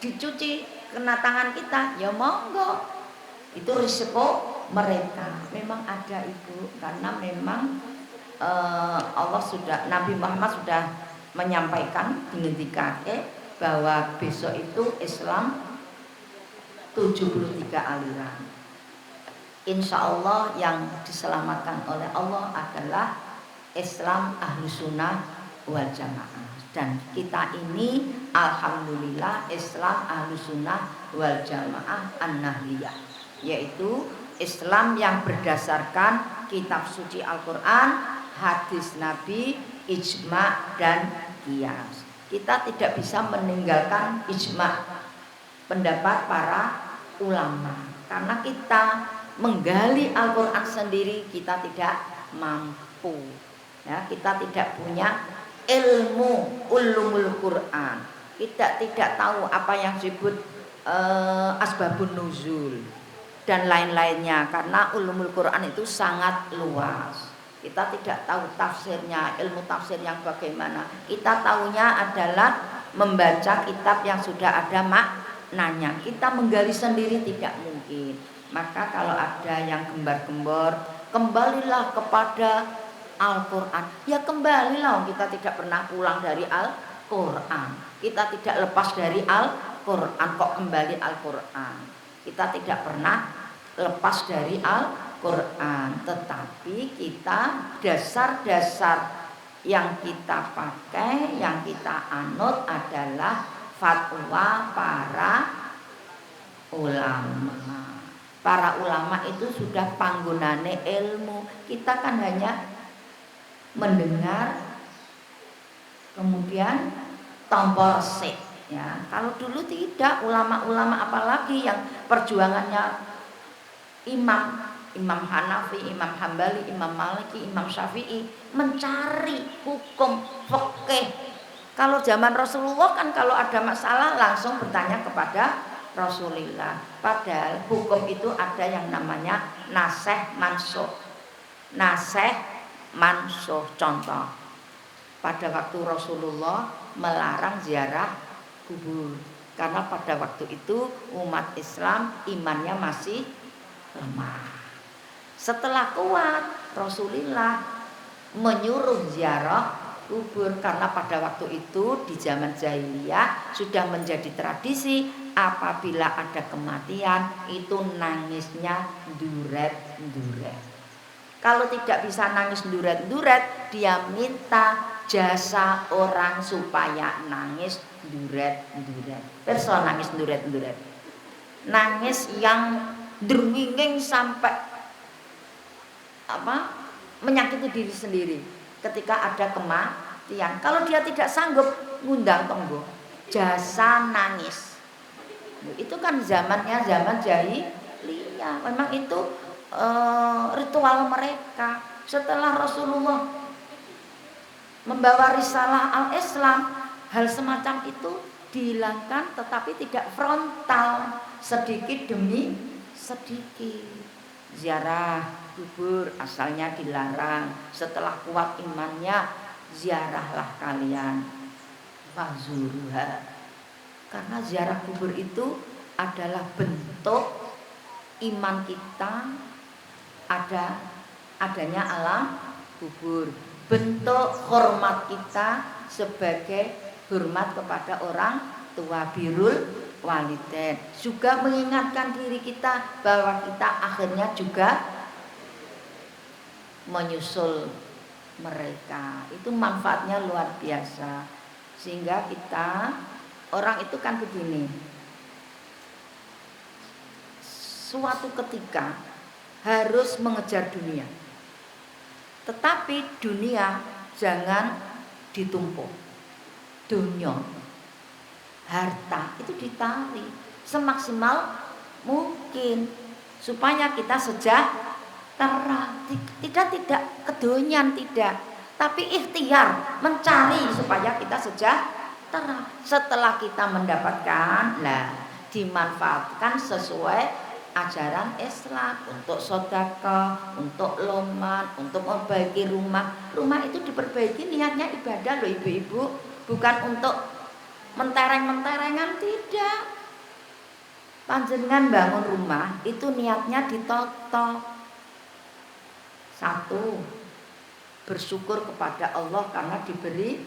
dicuci kena tangan kita, ya monggo. Itu risiko mereka. Memang ada ibu, karena memang Allah sudah, Nabi Muhammad sudah menyampaikan dengan bahwa besok itu Islam 73 aliran. Insya Allah yang diselamatkan oleh Allah adalah Islam Ahlus Sunnah wal Jamaah. Dan kita ini alhamdulillah Islam Ahlus Sunnah wal Jamaah An-Nahliyah, yaitu Islam yang berdasarkan kitab suci Al-Quran, hadis Nabi, ijma' dan qiyas. Kita tidak bisa meninggalkan ijma', pendapat para ulama, karena kita menggali Al-Quran sendiri kita tidak mampu. Ya, kita tidak punya ilmu ulumul Quran. Kita tidak tahu apa yang disebut asbabun nuzul dan lain-lainnya, karena ulumul Quran itu sangat luas. Kita tidak tahu tafsirnya, ilmu tafsir yang bagaimana. Kita tahunya adalah membaca kitab yang sudah ada maknanya. Kita menggali sendiri tidak mungkin. Maka kalau ada yang gembar-gembor, kembalilah kepada Al-Quran. Ya kembalilah, kita tidak pernah pulang dari Al-Quran. Kita tidak lepas dari Al-Quran. Kok kembali Al-Quran? Kita tidak pernah lepas dari Al-Quran. Tetapi kita dasar-dasar yang kita pakai, yang kita anut adalah fatwa para ulama. Para ulama itu sudah panggonane ilmu. Kita kan hanya mendengar, kemudian tombol sik, ya. Kalau dulu tidak, ulama-ulama apalagi yang perjuangannya Imam Hanafi, Imam Hambali, Imam Maliki, Imam Syafi'i mencari hukum fikih. Kalau zaman Rasulullah kan kalau ada masalah langsung bertanya kepada Rasulullah. Padahal hukum itu ada yang namanya nasih mansuh. Nasih mansuh, contoh pada waktu Rasulullah melarang ziarah kubur, Karena pada waktu itu umat Islam imannya masih lemah. Setelah kuat, Rasulullah menyuruh ziarah kubur karena pada waktu itu di zaman jahiliyah sudah menjadi tradisi apabila ada kematian itu nangisnya duret-duret. Kalau tidak bisa nangis duret-duret, dia minta jasa orang supaya nangis duret-duret. Perso nangis duret-duret. Nangis yang drwinging sampai menyakiti diri sendiri ketika ada kematian. Kalau dia tidak sanggup ngundang tonggo, jasa nangis. Itu kan zaman jahiliyah. Memang itu ritual mereka. Setelah Rasulullah membawa risalah al-Islam, hal semacam itu dihilangkan, tetapi tidak frontal, sedikit demi sedikit. Ziarah kubur asalnya dilarang. Setelah kuat imannya, ziarahlah kalian, fazuruha. Karena ziarah kubur itu adalah bentuk iman kita, adanya alam kubur, bentuk hormat kita sebagai hormat kepada orang tua, birrul walidain, juga mengingatkan diri kita bahwa kita akhirnya juga menyusul mereka. Itu manfaatnya luar biasa. Sehingga kita, orang itu kan begini, suatu ketika harus mengejar dunia, tetapi dunia jangan ditumpuk. Dunia, harta itu ditarik semaksimal mungkin supaya kita sejahtera. Tidak kedonyan, tidak, tapi ikhtiar mencari supaya kita sejahtera. Setelah kita mendapatkan, dimanfaatkan sesuai ajaran Islam untuk sedekah, untuk loman, untuk memperbaiki rumah. Rumah itu diperbaiki niatnya ibadah loh ibu-ibu, bukan untuk mentereng-menterengan, tidak. Panjenengan bangun rumah itu niatnya ditoto. 1, bersyukur kepada Allah karena diberi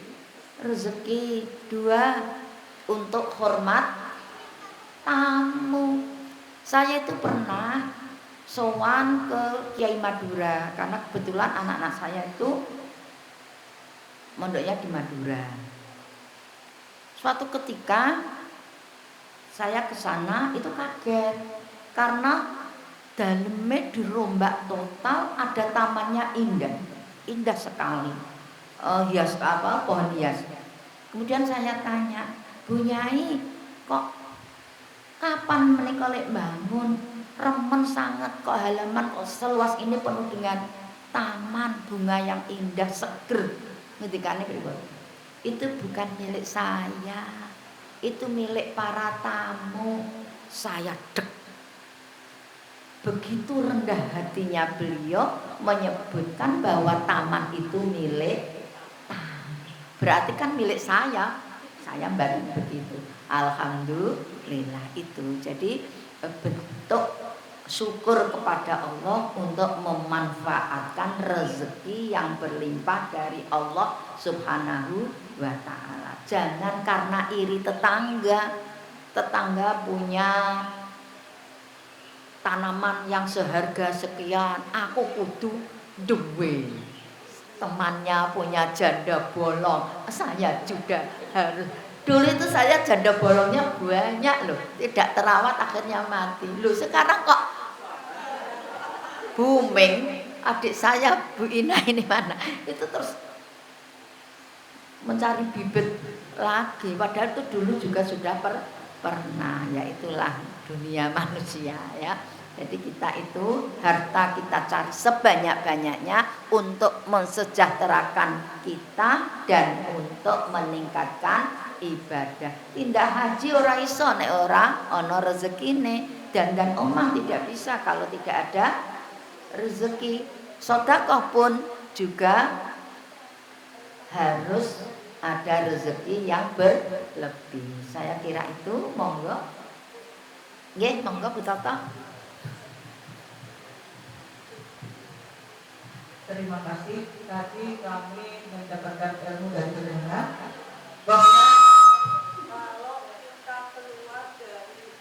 rezeki. 2, untuk hormat tamu. Saya itu pernah sowan ke Kiai Madura karena kebetulan anak-anak saya itu mondoknya di Madura. Suatu ketika saya ke sana itu kaget karena dalamnya dirombak total, ada tamannya indah sekali, hias pohon hias. Kemudian saya tanya, Bu Nyai, kok kapan menika lek bangun? Remen sangat kok halaman kok seluas ini penuh dengan taman bunga yang indah seger. Ngendikane pripun? Itu bukan milik saya. Itu milik para tamu. Saya dek. Begitu rendah hatinya beliau menyebutkan bahwa taman itu milik tamu. Berarti kan milik saya. Saya baru begitu. Alhamdulillah itu. Jadi bentuk syukur kepada Allah untuk memanfaatkan rezeki yang berlimpah dari Allah Subhanahu wa ta'ala. Jangan karena iri tetangga punya tanaman yang seharga sekian, aku kudu duwe. Temannya punya janda bolong, saya juga harus. Dulu itu saya janda bolongnya banyak loh, tidak terawat akhirnya mati. Loh sekarang kok booming. Adik saya Bu Ina ini mana? Itu terus mencari bibit lagi. Padahal itu dulu juga sudah pernah. Ya itulah dunia manusia ya. Jadi kita itu harta kita cari sebanyak-banyaknya untuk mensejahterakan kita dan untuk meningkatkan ibadah. Tindak haji ora iso nek ora ana rezekine, dandan omah tidak bisa kalau tidak ada rezeki. Sedekah pun juga harus ada rezeki yang berlebih. Saya kira itu, monggo. Nggih, monggo Bu Toto. Terima kasih. Tadi kami mendapatkan ilmu dari pendengar bahwa kalau kita keluar dari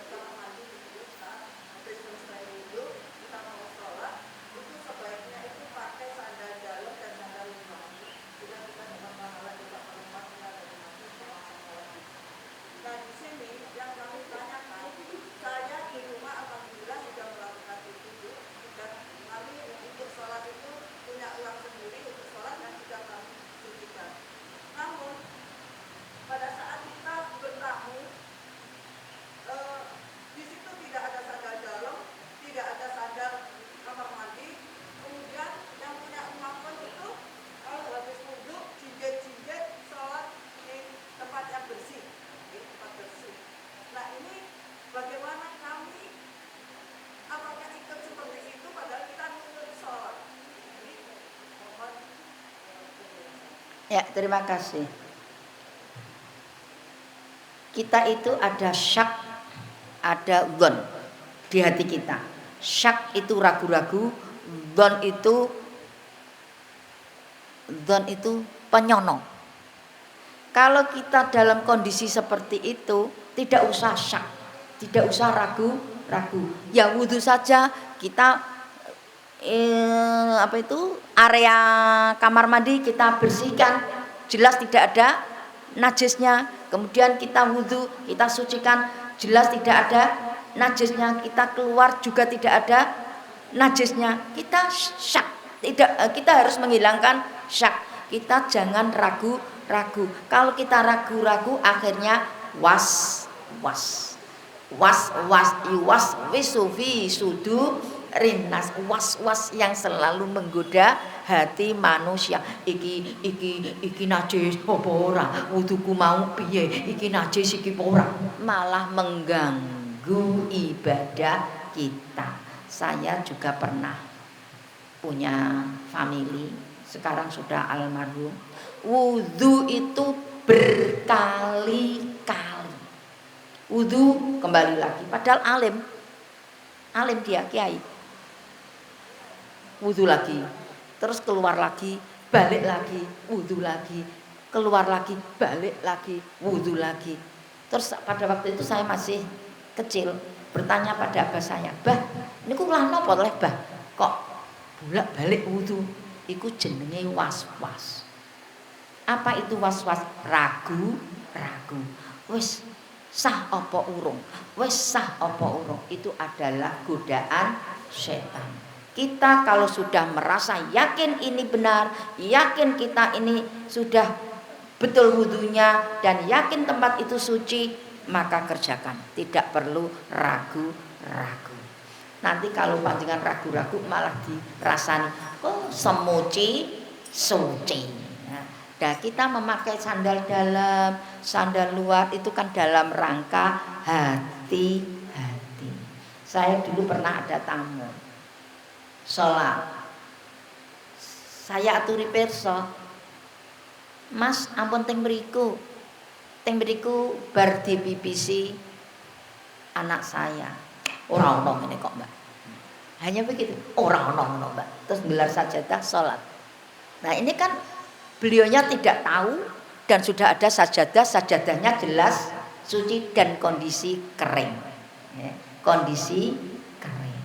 kamar mandi itu saat habis selesai wudhu, kita mau sholat, itu sebaiknya itu pakai sandal dalam dan sandal luar. Sudah kita dapat pahala juga perempuan kita dari mandi sama-sama lagi. Nah di sini yang kami tanyakan, saya di rumah alhamdulillah sudah melakukan itu dan kami untuk sholat itu punya uang sendiri untuk sholat dan sudah kami sucikan. Namun pada saat kita bertamu, di situ tidak ada sandal dalam, tidak ada sandal kamar mandi. Kemudian yang punya rumah pun itu kalau habis wudhu jinjit-jinjit sholat di tempat yang bersih, di tempat bersih. Nah ini bagaimana kami? Apakah ikut seperti itu padahal kita nurut sholat? Jadi mohon Ya, terima kasih. Kita itu ada syak, ada dzon di hati kita. Syak itu ragu-ragu, dzon itu penyonong. Kalau kita dalam kondisi seperti itu, tidak usah syak, tidak usah ragu-ragu. Ya wudhu saja kita area kamar mandi kita bersihkan, jelas tidak ada najisnya. Kemudian kita wudhu, kita sucikan, jelas tidak ada najisnya. Kita keluar juga tidak ada najisnya. Kita syak, kita harus menghilangkan syak. Kita jangan ragu-ragu. Kalau kita ragu-ragu akhirnya was wisu fi sudurinnas, was yang selalu menggoda hati manusia. Iki najis apa ora, wuduku mau piye, iki najis iki ora, malah mengganggu ibadah kita. Saya juga pernah punya family, sekarang sudah almarhum. Wudu itu berkali-kali. Wudu kembali lagi, padahal alim dia kiai. Wudu lagi, terus keluar lagi, balik lagi, wudu lagi, keluar lagi, balik lagi, wudu lagi. Terus pada waktu itu saya masih kecil, bertanya pada abah saya, "Bah, niku lha napa oleh bah? Kok bolak-balik wudu?" Iku jenenge was-was. Apa itu was-was? Ragu. Wis sah apa urung? Itu adalah godaan setan. Kita kalau sudah merasa yakin ini benar, yakin kita ini sudah betul wudunya dan yakin tempat itu suci, maka kerjakan. Tidak perlu ragu-ragu. Nanti kalau panjangan ragu-ragu malah dirasani, oh semuci suci. Nah, kita memakai sandal dalam, sandal luar itu kan dalam rangka hati-hati. Saya dulu pernah ada tamu sholat, saya aturi pirsa, "Mas, ampun teng mriku bar dipipisi anak saya." Ora ono ngene kok, Mbak. Hanya begitu. Ora ono ngono, Mbak. Terus gelar sajadah sholat. Nah, ini kan beliaunya tidak tahu dan sudah ada sajadahnya jelas suci dan kondisi kering. Ya, kondisi kering.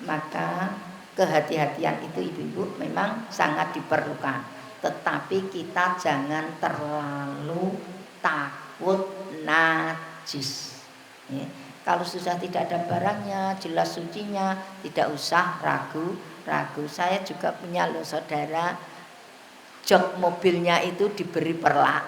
Maka kehati-hatian itu ibu-ibu memang sangat diperlukan. Tetapi kita jangan terlalu takut najis. Ya. Kalau sudah tidak ada barangnya, jelas sucinya, tidak usah ragu-ragu. Saya juga punya loh saudara, jok mobilnya itu diberi perlak.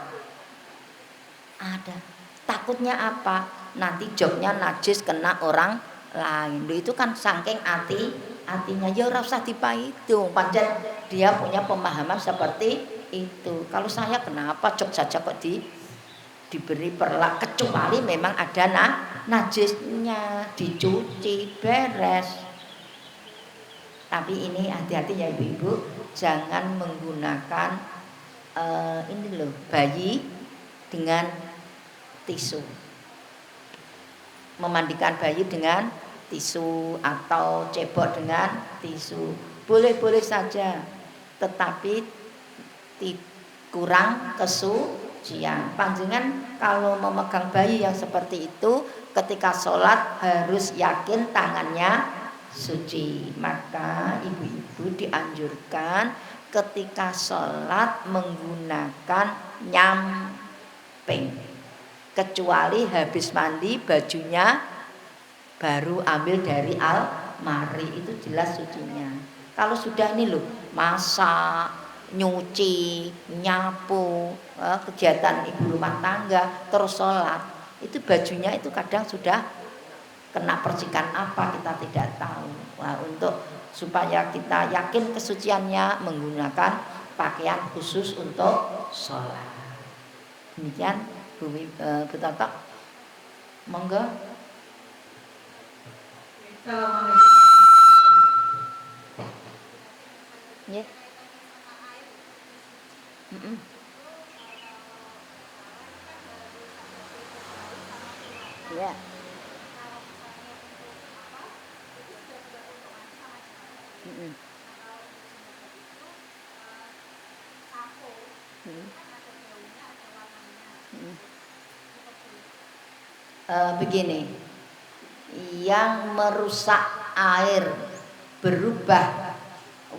Ada. Takutnya apa? Nanti joknya najis kena orang lain. Loh, itu kan saking hatinya ya ora usah dipaitung. Pancen dia punya pemahaman seperti itu. Kalau saya kenapa jok saja kok diberi perlak, kecuali memang ada najisnya, dicuci beres. Tapi ini hati-hati ya ibu-ibu, jangan menggunakan ini loh, bayi dengan tisu. Memandikan bayi dengan tisu atau cebok dengan tisu boleh-boleh saja, tetapi kurang kesucian. Panjenengan kalau memegang bayi yang seperti itu ketika sholat harus yakin tangannya suci. Maka ibu-ibu dianjurkan ketika sholat menggunakan nyamping, kecuali habis mandi bajunya baru ambil dari almari, itu jelas sucinya. Kalau sudah ini loh, masak, nyuci, nyapu, kegiatan ibu rumah tangga, terus sholat, itu bajunya itu kadang sudah kena percikan apa kita tidak tahu. Nah, untuk supaya kita yakin kesuciannya menggunakan pakaian khusus untuk sholat. Demikian Bu Toto, monggo. Assalamualaikum. Ya. Ya. Begini, yang merusak air berubah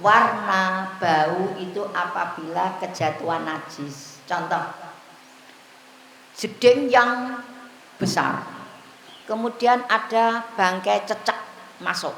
warna bau itu apabila kejatuhan najis. Contoh, jeding yang besar, kemudian ada bangkai cecak masuk.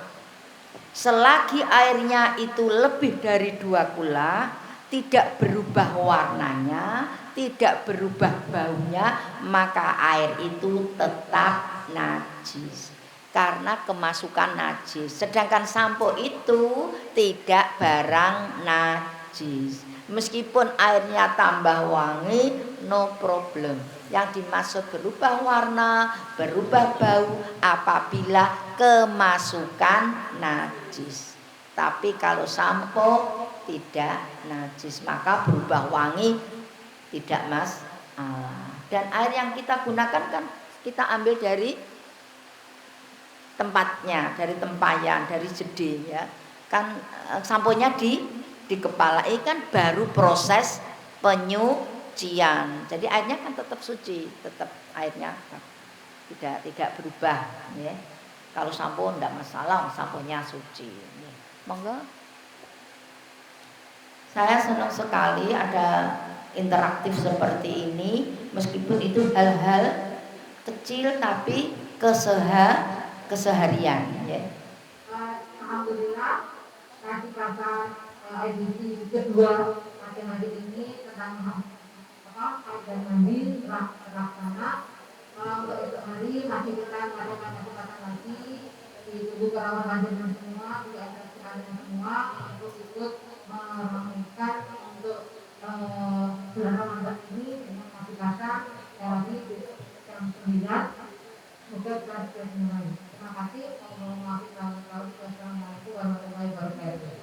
Selagi airnya itu lebih dari 2 kula, tidak berubah warnanya, tidak berubah baunya, maka air itu tetap najis karena kemasukan najis. Sedangkan sampo itu tidak barang najis. Meskipun airnya tambah wangi, no problem. Yang dimaksud berubah warna, berubah bau apabila kemasukan najis. Tapi kalau sampo tidak najis, maka berubah wangi tidak masalah. Dan air yang kita gunakan kan kita ambil dari tempatnya, dari tempayan, dari jeding ya. Kan samponya di kepala ini kan baru proses penyucian. Jadi airnya kan tetap suci, tetap airnya tidak berubah ya. Kalau sampo enggak masalah, samponya suci. Ya. Monggo. Saya senang sekali ada interaktif seperti ini, meskipun itu hal-hal kecil tapi keseharian ya. Alhamdulillah kasih kata edisi kedua matematik ini tentang dan mandi terlaksana. Untuk esok hari masih kita melakukan kesempatan lagi di tubuh kerawan panjenengan semua, di atas panjenengan semua untuk ikut meramaikan untuk bulan Ramadan ini dengan kasih kata lagi jam 9. Semoga kita mulai. Terima kasih. Assalamualaikum warahmatullahi wabarakatuh.